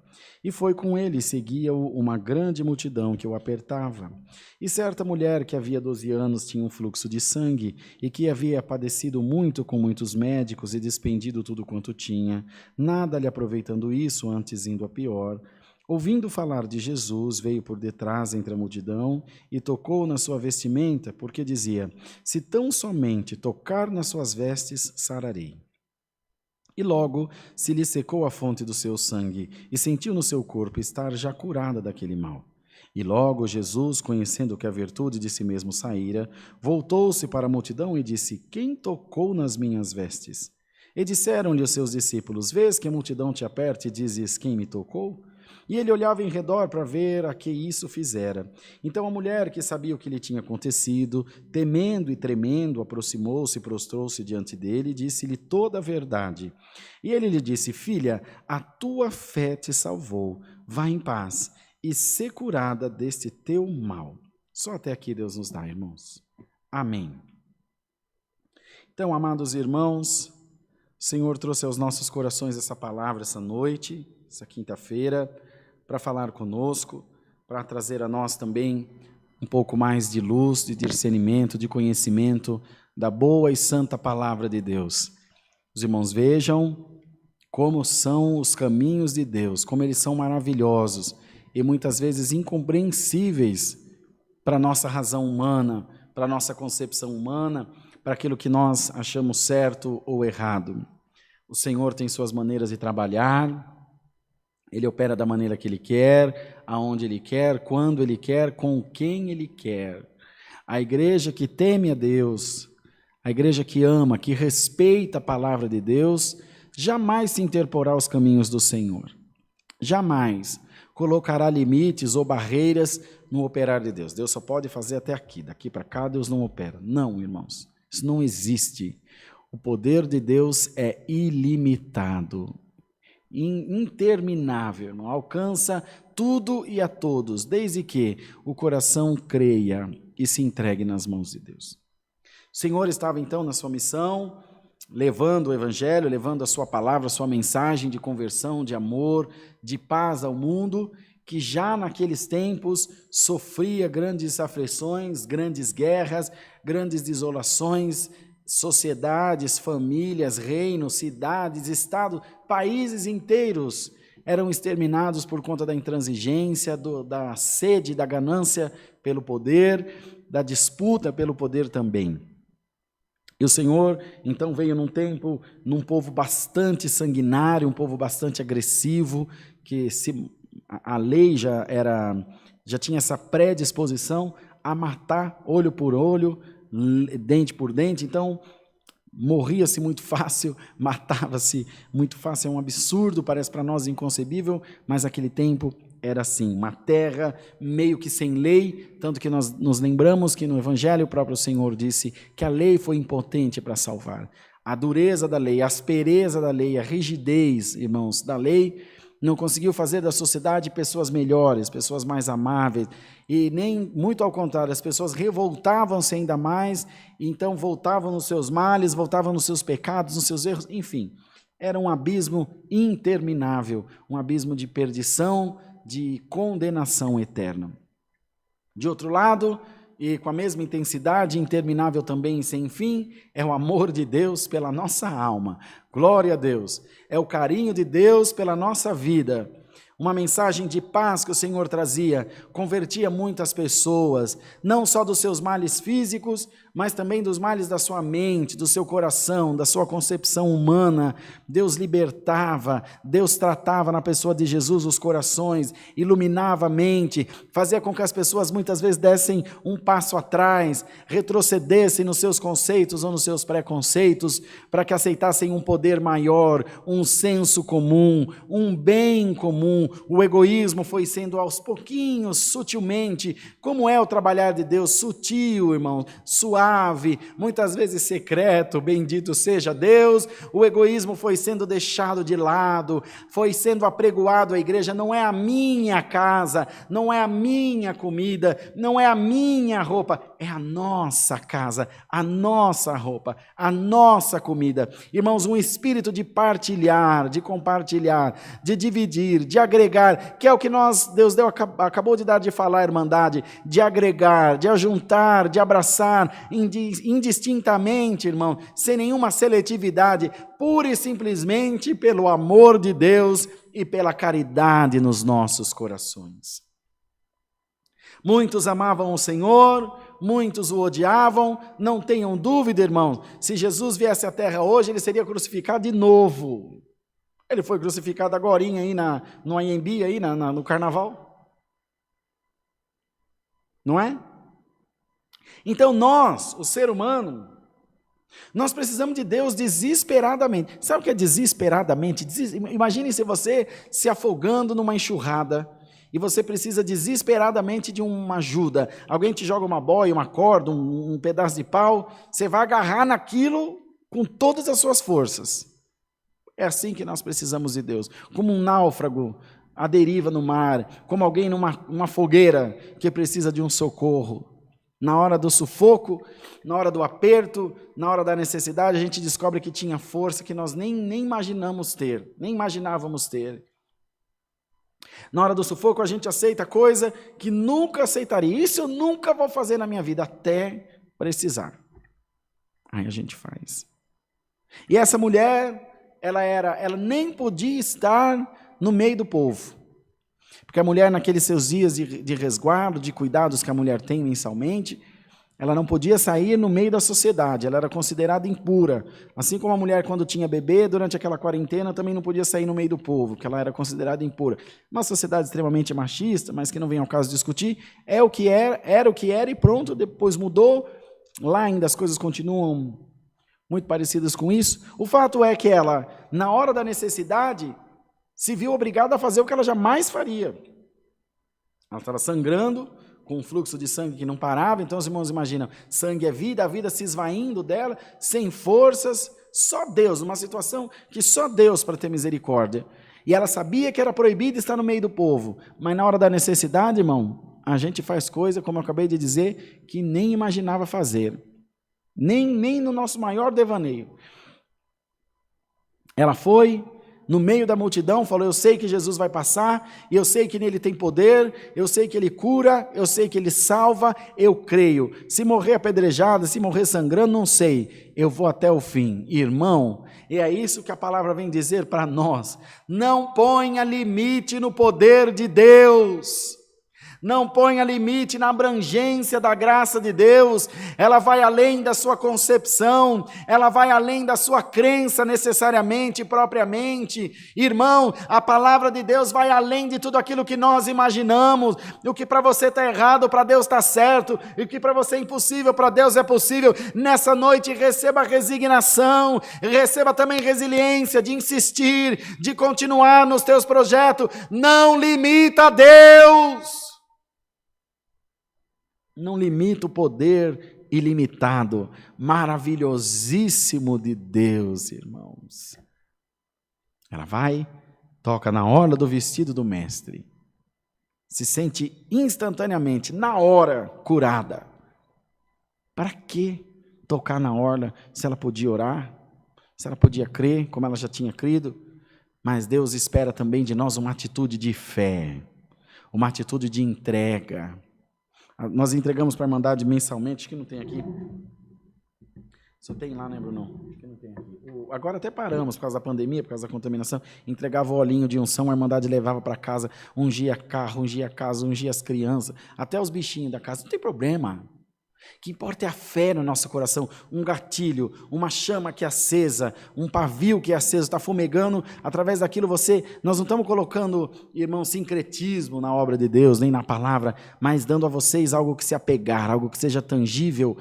E foi com ele, e seguia-o uma grande multidão que o apertava. E certa mulher que havia 12 anos tinha um fluxo de sangue, e que havia padecido muito com muitos médicos e despendido tudo quanto tinha, nada lhe aproveitando isso, antes indo a pior, ouvindo falar de Jesus, veio por detrás entre a multidão e tocou na sua vestimenta, porque dizia: Se tão somente tocar nas suas vestes, sararei. E logo se lhe secou a fonte do seu sangue, e sentiu no seu corpo estar já curada daquele mal. E logo Jesus, conhecendo que a virtude de si mesmo saíra, voltou-se para a multidão e disse: Quem tocou nas minhas vestes? E disseram-lhe os seus discípulos: Vês que a multidão te aperta e dizes: Quem me tocou? E ele olhava em redor para ver a que isso fizera. Então a mulher, que sabia o que lhe tinha acontecido, temendo e tremendo, aproximou-se e prostrou-se diante dele e disse-lhe toda a verdade. E ele lhe disse: Filha, a tua fé te salvou. Vá em paz e sê curada deste teu mal. Só até aqui Deus nos dá, irmãos. Amém. Então, amados irmãos, o Senhor trouxe aos nossos corações essa palavra essa noite, essa quinta-feira, para falar conosco, para trazer a nós também um pouco mais de luz, de discernimento, de conhecimento da boa e santa palavra de Deus. Os irmãos vejam como são os caminhos de Deus, como eles são maravilhosos e muitas vezes incompreensíveis para a nossa razão humana, para a nossa concepção humana, para aquilo que nós achamos certo ou errado. O Senhor tem suas maneiras de trabalhar, Ele opera da maneira que Ele quer, aonde Ele quer, quando Ele quer, com quem Ele quer. A igreja que teme a Deus, a igreja que ama, que respeita a palavra de Deus, jamais se interporá aos caminhos do Senhor. Jamais colocará limites ou barreiras no operar de Deus. Deus só pode fazer até aqui, daqui para cá Deus não opera. Não, irmãos, isso não existe. O poder de Deus é ilimitado, interminável, irmão. Alcança tudo e a todos, desde que o coração creia e se entregue nas mãos de Deus. O Senhor estava então na sua missão, levando o evangelho, levando a sua palavra, a sua mensagem de conversão, de amor, de paz ao mundo, que já naqueles tempos sofria grandes aflições, grandes guerras, grandes desolações, sociedades, famílias, reinos, cidades, estados, países inteiros eram exterminados por conta da intransigência, da sede, da ganância pelo poder, da disputa pelo poder também. E o Senhor, então, veio num povo bastante sanguinário, um povo bastante agressivo, que a lei já tinha essa predisposição a matar olho por olho, dente por dente, então morria-se muito fácil, matava-se muito fácil, é um absurdo, parece para nós inconcebível, mas naquele tempo era assim, uma terra meio que sem lei, tanto que nós nos lembramos que no Evangelho o próprio Senhor disse que a lei foi impotente para salvar. A dureza da lei, a aspereza da lei, a rigidez, irmãos, da lei, não conseguiu fazer da sociedade pessoas melhores, pessoas mais amáveis, e nem, muito ao contrário, as pessoas revoltavam-se ainda mais, então voltavam nos seus males, voltavam nos seus pecados, nos seus erros, enfim, era um abismo interminável, um abismo de perdição, de condenação eterna. De outro lado, e com a mesma intensidade, interminável também e sem fim, é o amor de Deus pela nossa alma. Glória a Deus! É o carinho de Deus pela nossa vida. Uma mensagem de paz que o Senhor trazia, convertia muitas pessoas, não só dos seus males físicos, mas também dos males da sua mente, do seu coração, da sua concepção humana. Deus libertava, Deus tratava na pessoa de Jesus os corações, iluminava a mente, fazia com que as pessoas muitas vezes dessem um passo atrás, retrocedessem nos seus conceitos ou nos seus preconceitos, para que aceitassem um poder maior, um senso comum, um bem comum. O egoísmo foi sendo aos pouquinhos, sutilmente, como é o trabalhar de Deus, sutil, irmão, suave, muitas vezes secreto, bendito seja Deus. O egoísmo foi sendo deixado de lado, foi sendo apregoado à igreja. Não é a minha casa, não é a minha comida, não é a minha roupa, é a nossa casa, a nossa roupa, a nossa comida. Irmãos, um espírito de partilhar, de compartilhar, de dividir, de agregar, que é o que Deus acabou de dar de falar, irmandade, de agregar, de ajuntar, de abraçar, indistintamente, irmão, sem nenhuma seletividade, pura e simplesmente pelo amor de Deus e pela caridade nos nossos corações. Muitos amavam o Senhor, muitos o odiavam, não tenham dúvida, irmãos, se Jesus viesse à terra hoje, ele seria crucificado de novo. Ele foi crucificado agorinha aí no Anhembi, aí no carnaval. Não é? Então nós, o ser humano, nós precisamos de Deus desesperadamente. Sabe o que é desesperadamente? Imagine se você se afogando numa enxurrada e você precisa desesperadamente de uma ajuda. Alguém te joga uma boia, uma corda, um pedaço de pau, você vai agarrar naquilo com todas as suas forças. É assim que nós precisamos de Deus, como um náufrago à deriva no mar, como alguém numa fogueira que precisa de um socorro. Na hora do sufoco, na hora do aperto, na hora da necessidade, a gente descobre que tinha força que nós nem imaginamos ter, nem imaginávamos ter. Na hora do sufoco, a gente aceita coisa que nunca aceitaria. Isso eu nunca vou fazer na minha vida, até precisar. Aí a gente faz. E essa mulher, ela nem podia estar no meio do povo. Porque a mulher, naqueles seus dias de resguardo, de cuidados que a mulher tem mensalmente, ela não podia sair no meio da sociedade, ela era considerada impura. Assim como a mulher, quando tinha bebê, durante aquela quarentena, também não podia sair no meio do povo, porque ela era considerada impura. Uma sociedade extremamente machista, mas que não vem ao caso discutir, era o que era e pronto, depois mudou. Lá ainda as coisas continuam muito parecidas com isso. O fato é que ela, na hora da necessidade, se viu obrigada a fazer o que ela jamais faria. Ela estava sangrando, com um fluxo de sangue que não parava. Então os irmãos imaginam, sangue é vida, a vida se esvaindo dela, sem forças, só Deus, numa situação que só Deus para ter misericórdia. E ela sabia que era proibido estar no meio do povo, mas na hora da necessidade, irmão, a gente faz coisa, como eu acabei de dizer, que nem imaginava fazer, nem no nosso maior devaneio. Ela foi, no meio da multidão, falou: eu sei que Jesus vai passar, e eu sei que nele tem poder, eu sei que ele cura, eu sei que ele salva, eu creio. Se morrer apedrejado, se morrer sangrando, não sei, eu vou até o fim. Irmão, e é isso que a palavra vem dizer para nós: não ponha limite no poder de Deus. Não ponha limite na abrangência da graça de Deus. Ela vai além da sua concepção, ela vai além da sua crença necessariamente, propriamente. Irmão, a palavra de Deus vai além de tudo aquilo que nós imaginamos. O que para você está errado, para Deus está certo. E o que para você é impossível, para Deus é possível. Nessa noite receba resignação, receba também resiliência de insistir, de continuar nos teus projetos. Não limita a Deus. Não limita o poder ilimitado, maravilhosíssimo de Deus, irmãos. Ela vai, toca na orla do vestido do mestre, se sente instantaneamente, na hora, curada. Para que tocar na orla se ela podia orar, se ela podia crer, como ela já tinha crido? Mas Deus espera também de nós uma atitude de fé, uma atitude de entrega. Nós entregamos para a Irmandade mensalmente, acho que não tem aqui. Só tem lá, né, Bruno? Acho que não tem aqui. Agora até paramos por causa da pandemia, por causa da contaminação. Entregava o olhinho de unção, a Irmandade levava para casa, ungia carro, ungia casa, ungia as crianças, até os bichinhos da casa. Não tem problema. O que importa é a fé no nosso coração, um gatilho, uma chama que é acesa, um pavio que é aceso, está fumegando, através daquilo nós não estamos colocando, irmão, sincretismo na obra de Deus, nem na palavra, mas dando a vocês algo que se apegar, algo que seja tangível,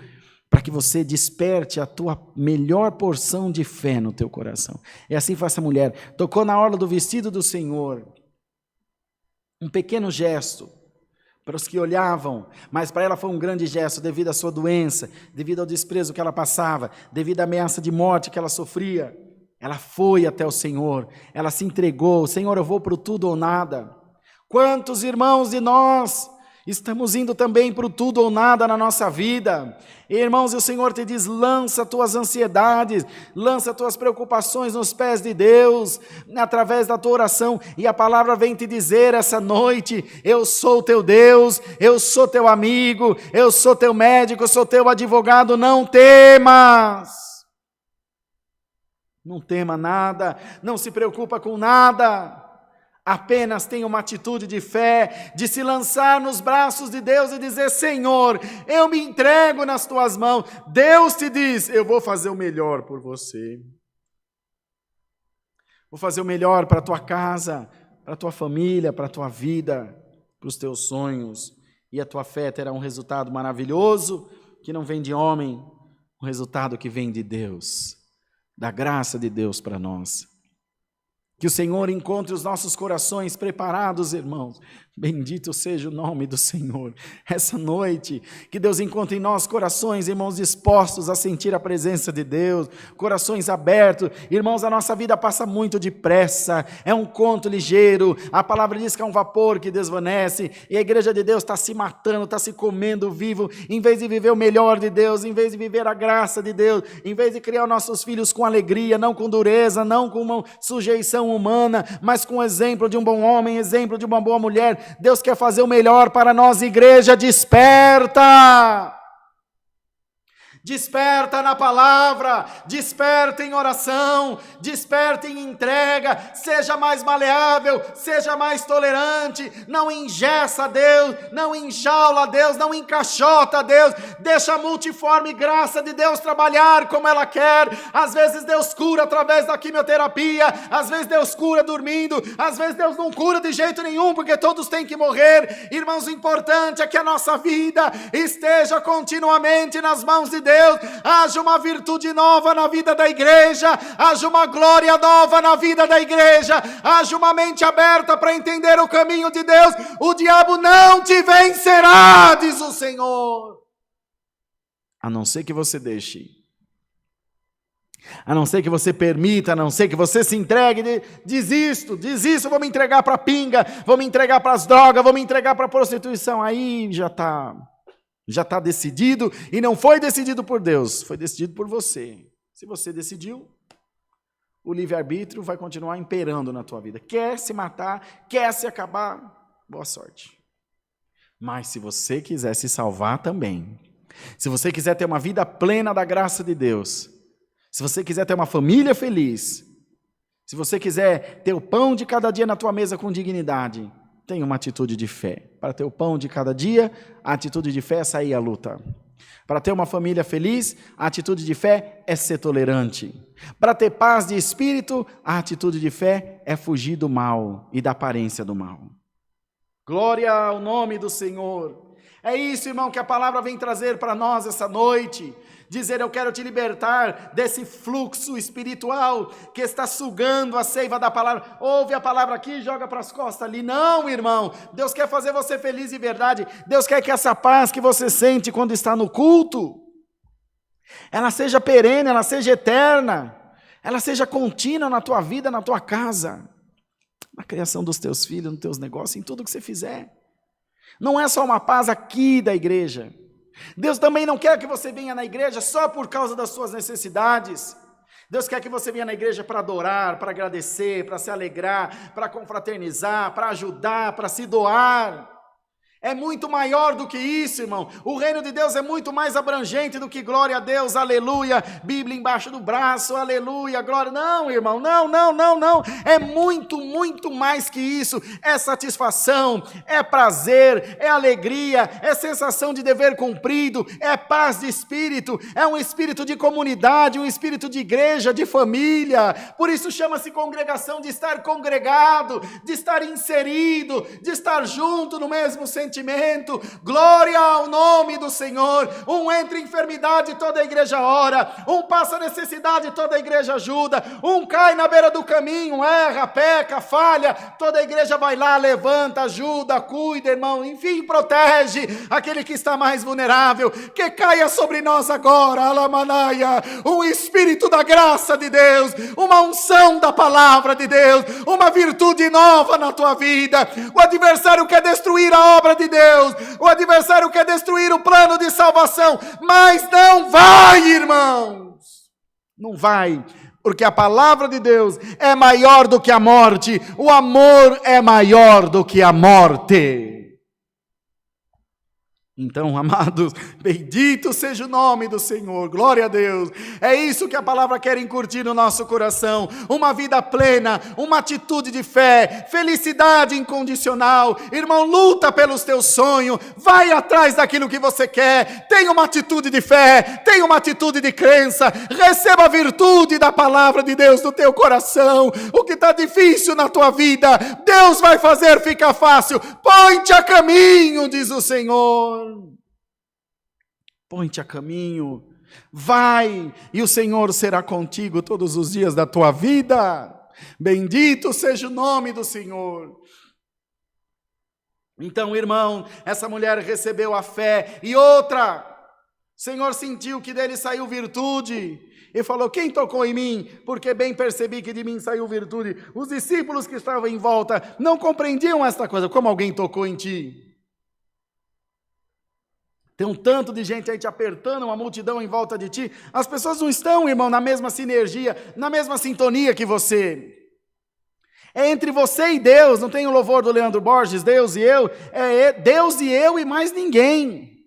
para que você desperte a tua melhor porção de fé no teu coração. E assim foi essa mulher, tocou na orla do vestido do Senhor, um pequeno gesto, para os que olhavam, mas para ela foi um grande gesto devido à sua doença, devido ao desprezo que ela passava, devido à ameaça de morte que ela sofria. Ela foi até o Senhor, ela se entregou: Senhor, eu vou para o tudo ou nada. Quantos irmãos de nós estamos indo também para o tudo ou nada na nossa vida? Irmãos, e o Senhor te diz: lança tuas ansiedades, lança tuas preocupações nos pés de Deus, através da tua oração, e a palavra vem te dizer essa noite: eu sou teu Deus, eu sou teu amigo, eu sou teu médico, eu sou teu advogado. Não temas, não tema nada, não se preocupa com nada. Apenas tenha uma atitude de fé, de se lançar nos braços de Deus e dizer: Senhor, eu me entrego nas tuas mãos. Deus te diz: eu vou fazer o melhor por você. Vou fazer o melhor para a tua casa, para a tua família, para a tua vida, para os teus sonhos. E a tua fé terá um resultado maravilhoso, que não vem de homem, um resultado que vem de Deus, da graça de Deus para nós. Que o Senhor encontre os nossos corações preparados, irmãos. Bendito seja o nome do Senhor. Essa noite, que Deus encontre em nós corações, irmãos, dispostos a sentir a presença de Deus, corações abertos. Irmãos, a nossa vida passa muito depressa, é um conto ligeiro. A palavra diz que é um vapor que desvanece, e a igreja de Deus está se matando, está se comendo vivo, em vez de viver o melhor de Deus, em vez de viver a graça de Deus, em vez de criar nossos filhos com alegria, não com dureza, não com uma sujeição humana, mas com o exemplo de um bom homem, exemplo de uma boa mulher. Deus quer fazer o melhor para nós, igreja. Desperta! Desperta na palavra, desperta em oração, desperta em entrega, seja mais maleável, seja mais tolerante, não engessa a Deus, não enjaula a Deus, não encaixota a Deus, deixa a multiforme graça de Deus trabalhar como ela quer. Às vezes Deus cura através da quimioterapia, às vezes Deus cura dormindo, às vezes Deus não cura de jeito nenhum, porque todos têm que morrer. Irmãos, o importante é que a nossa vida esteja continuamente nas mãos de Deus. Haja uma virtude nova na vida da igreja, haja uma glória nova na vida da igreja, haja uma mente aberta para entender o caminho de Deus. O diabo não te vencerá, diz o Senhor, a não ser que você deixe, a não ser que você permita, a não ser que você se entregue. Desisto, vou me entregar para a pinga, vou me entregar para as drogas, vou me entregar para a prostituição. Aí já está decidido, e não foi decidido por Deus, foi decidido por você. Se você decidiu, o livre-arbítrio vai continuar imperando na tua vida. Quer se matar, quer se acabar, boa sorte. Mas se você quiser se salvar também, se você quiser ter uma vida plena da graça de Deus, se você quiser ter uma família feliz, se você quiser ter o pão de cada dia na tua mesa com dignidade, tenha uma atitude de fé. Para ter o pão de cada dia, a atitude de fé é sair à luta. Para ter uma família feliz, a atitude de fé é ser tolerante. Para ter paz de espírito, a atitude de fé é fugir do mal e da aparência do mal. Glória ao nome do Senhor. É isso, irmão, que a palavra vem trazer para nós essa noite. Dizer, eu quero te libertar desse fluxo espiritual que está sugando a seiva da palavra. Ouve a palavra aqui e joga para as costas ali. Não, irmão. Deus quer fazer você feliz de verdade. Deus quer que essa paz que você sente quando está no culto, ela seja perene, ela seja eterna, ela seja contínua na tua vida, na tua casa, na criação dos teus filhos, nos teus negócios, em tudo que você fizer. Não é só uma paz aqui da igreja. Deus também não quer que você venha na igreja só por causa das suas necessidades. Deus quer que você venha na igreja para adorar, para agradecer, para se alegrar, para confraternizar, para ajudar, para se doar. É muito maior do que isso, irmão. O reino de Deus é muito mais abrangente do que glória a Deus, aleluia, Bíblia embaixo do braço, aleluia, glória. Não, irmão, não. É muito, muito mais que isso. É satisfação, é prazer, é alegria, é sensação de dever cumprido, é paz de espírito, é um espírito de comunidade, um espírito de igreja, de família. Por isso chama-se congregação, de estar congregado, de estar inserido, de estar junto no mesmo sentimento. Glória ao nome do Senhor. Um entra em enfermidade, toda a igreja ora. Um passa necessidade, toda a igreja ajuda. Um cai na beira do caminho, erra, peca, falha, toda a igreja vai lá, levanta, ajuda, cuida, irmão, enfim, protege aquele que está mais vulnerável. Que caia sobre nós agora, Alamanaia, um espírito da graça de Deus, uma unção da palavra de Deus, uma virtude nova na tua vida. O adversário quer destruir a obra de Deus, o adversário quer destruir o plano de salvação, mas não vai, irmãos, não vai, porque a palavra de Deus é maior do que a morte, o amor é maior do que a morte. Então, amados, bendito seja o nome do Senhor, glória a Deus. É isso que a palavra quer incutir no nosso coração, uma vida plena, uma atitude de fé, felicidade incondicional. Irmão, luta pelos teus sonhos, vai atrás daquilo que você quer, tenha uma atitude de fé, tenha uma atitude de crença, receba a virtude da palavra de Deus no teu coração. O que está difícil na tua vida, Deus vai fazer ficar fácil. Põe-te a caminho, diz o Senhor. Põe-te a caminho, vai, e o Senhor será contigo todos os dias da tua vida. Bendito seja o nome do Senhor. Então, irmão, essa mulher recebeu a fé, e outra, o Senhor sentiu que dele saiu virtude, e falou, quem tocou em mim? Porque bem percebi que de mim saiu virtude. Os discípulos que estavam em volta não compreendiam esta coisa, como alguém tocou em ti? Tem um tanto de gente aí te apertando, uma multidão em volta de ti. As pessoas não estão, irmão, na mesma sinergia, na mesma sintonia que você. É entre você e Deus, não tem o louvor do Leandro Borges, Deus e eu. É Deus e eu e mais ninguém.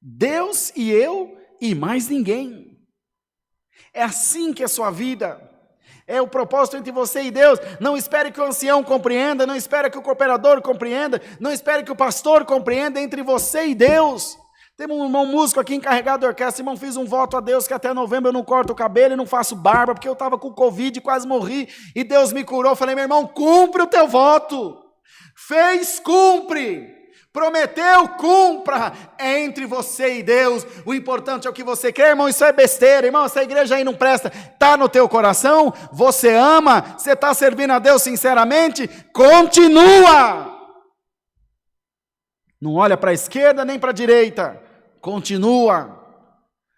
Deus e eu e mais ninguém. É assim que é a sua vida. É o propósito entre você e Deus. Não espere que o ancião compreenda, não espere que o cooperador compreenda, não espere que o pastor compreenda, é entre você e Deus. Tem um irmão músico aqui encarregado da orquestra, irmão, fiz um voto a Deus que até novembro eu não corto o cabelo e não faço barba, porque eu estava com Covid e quase morri, e Deus me curou. Eu falei, meu irmão, cumpre o teu voto. Fez, cumpre. Prometeu, cumpra. É entre você e Deus. O importante é o que você quer, irmão. Isso é besteira, irmão. Essa igreja aí não presta. Está no teu coração? Você ama? Você está servindo a Deus sinceramente? Continua. Não olha para a esquerda nem para a direita. Continua.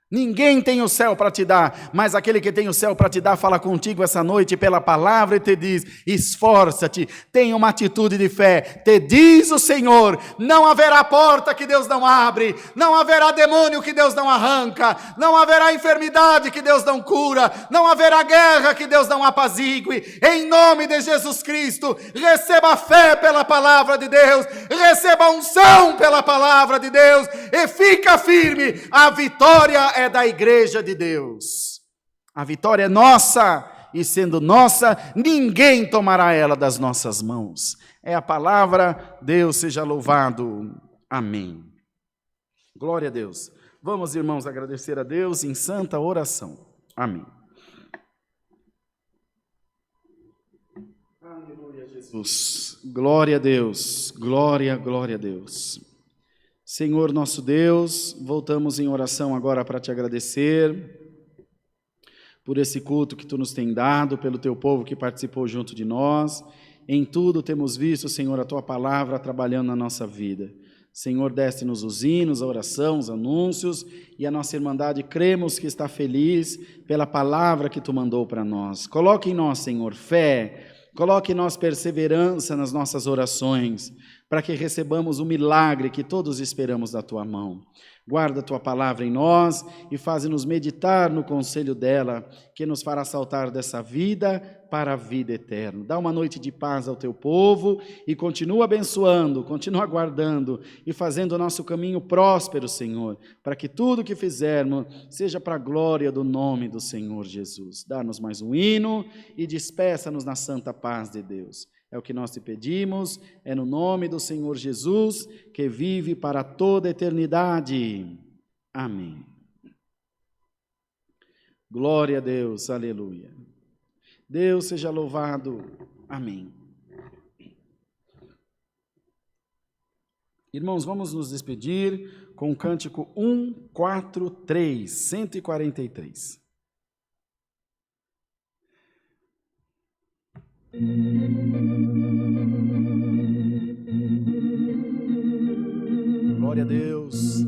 Ninguém tem o céu para te dar, mas aquele que tem o céu para te dar fala contigo essa noite pela palavra e te diz: esforça-te, tenha uma atitude de fé. Te diz o Senhor: não haverá porta que Deus não abre, não haverá demônio que Deus não arranca, não haverá enfermidade que Deus não cura, não haverá guerra que Deus não apazigue. Em nome de Jesus Cristo, receba fé pela palavra de Deus, receba unção pela palavra de Deus e fica firme. A vitória é da igreja de Deus. A vitória é nossa, e sendo nossa, ninguém tomará ela das nossas mãos. É a palavra, Deus seja louvado. Amém. Glória a Deus. Vamos, irmãos, agradecer a Deus em santa oração. Amém. Aleluia, Jesus. Glória a Deus. Glória, glória a Deus. Senhor nosso Deus, voltamos em oração agora para te agradecer por esse culto que tu nos tem dado, pelo teu povo que participou junto de nós. Em tudo temos visto, Senhor, a tua palavra trabalhando na nossa vida. Senhor, deste-nos os hinos, a oração, os anúncios, e a nossa irmandade cremos que está feliz pela palavra que tu mandou para nós. Coloque em nós, Senhor, fé, coloque em nós perseverança nas nossas orações, para que recebamos o milagre que todos esperamos da tua mão. Guarda a tua palavra em nós e faze-nos meditar no conselho dela, que nos fará saltar dessa vida para a vida eterna. Dá uma noite de paz ao teu povo e continua abençoando, continua guardando e fazendo o nosso caminho próspero, Senhor, para que tudo que fizermos seja para a glória do nome do Senhor Jesus. Dá-nos mais um hino e despeça-nos na santa paz de Deus. É o que nós te pedimos, é no nome do Senhor Jesus, que vive para toda a eternidade. Amém. Glória a Deus, aleluia. Deus seja louvado. Amém. Irmãos, vamos nos despedir com o cântico 143, 143. Glória a Deus.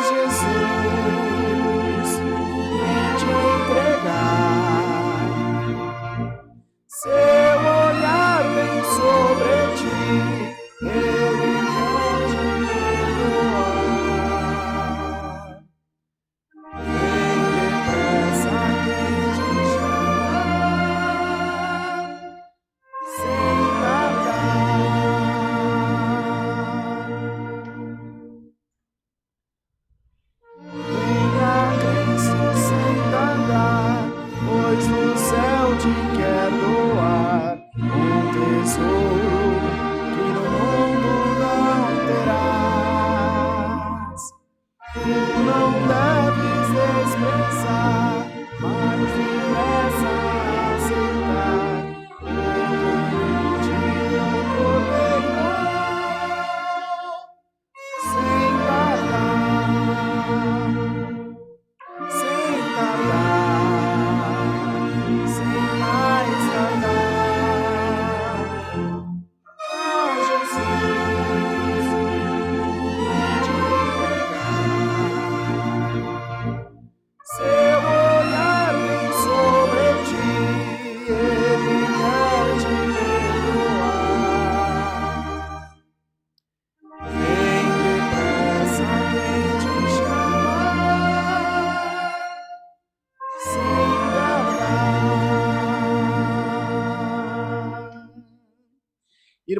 Jesus.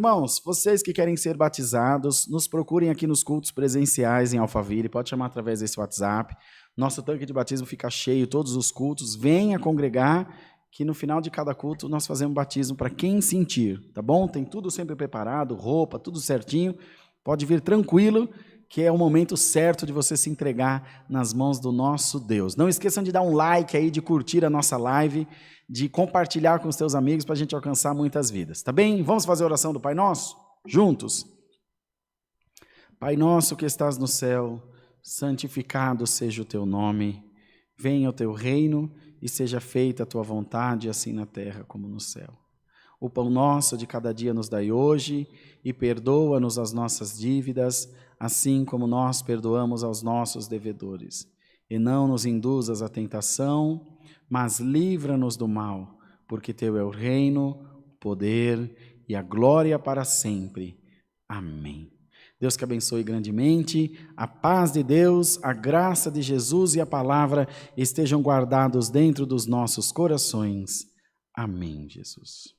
Irmãos, vocês que querem ser batizados, nos procurem aqui nos cultos presenciais em Alphaville, pode chamar através desse WhatsApp. Nosso tanque de batismo fica cheio todos os cultos. Venha congregar, que no final de cada culto nós fazemos batismo para quem sentir, tá bom? Tem tudo sempre preparado, roupa, tudo certinho. Pode vir tranquilo, que é o momento certo de você se entregar nas mãos do nosso Deus. Não esqueçam de dar um like aí, de curtir a nossa live, de compartilhar com os seus amigos para a gente alcançar muitas vidas, tá bem? Vamos fazer a oração do Pai Nosso? Juntos. Pai nosso que estás no céu, santificado seja o teu nome. Venha o teu reino e seja feita a tua vontade, assim na terra como no céu. O pão nosso de cada dia nos dai hoje, e perdoa-nos as nossas dívidas, assim como nós perdoamos aos nossos devedores. E não nos induzas à tentação, mas livra-nos do mal, porque teu é o reino, o poder e a glória para sempre. Amém. Deus que abençoe grandemente, a paz de Deus, a graça de Jesus e a palavra estejam guardados dentro dos nossos corações. Amém, Jesus.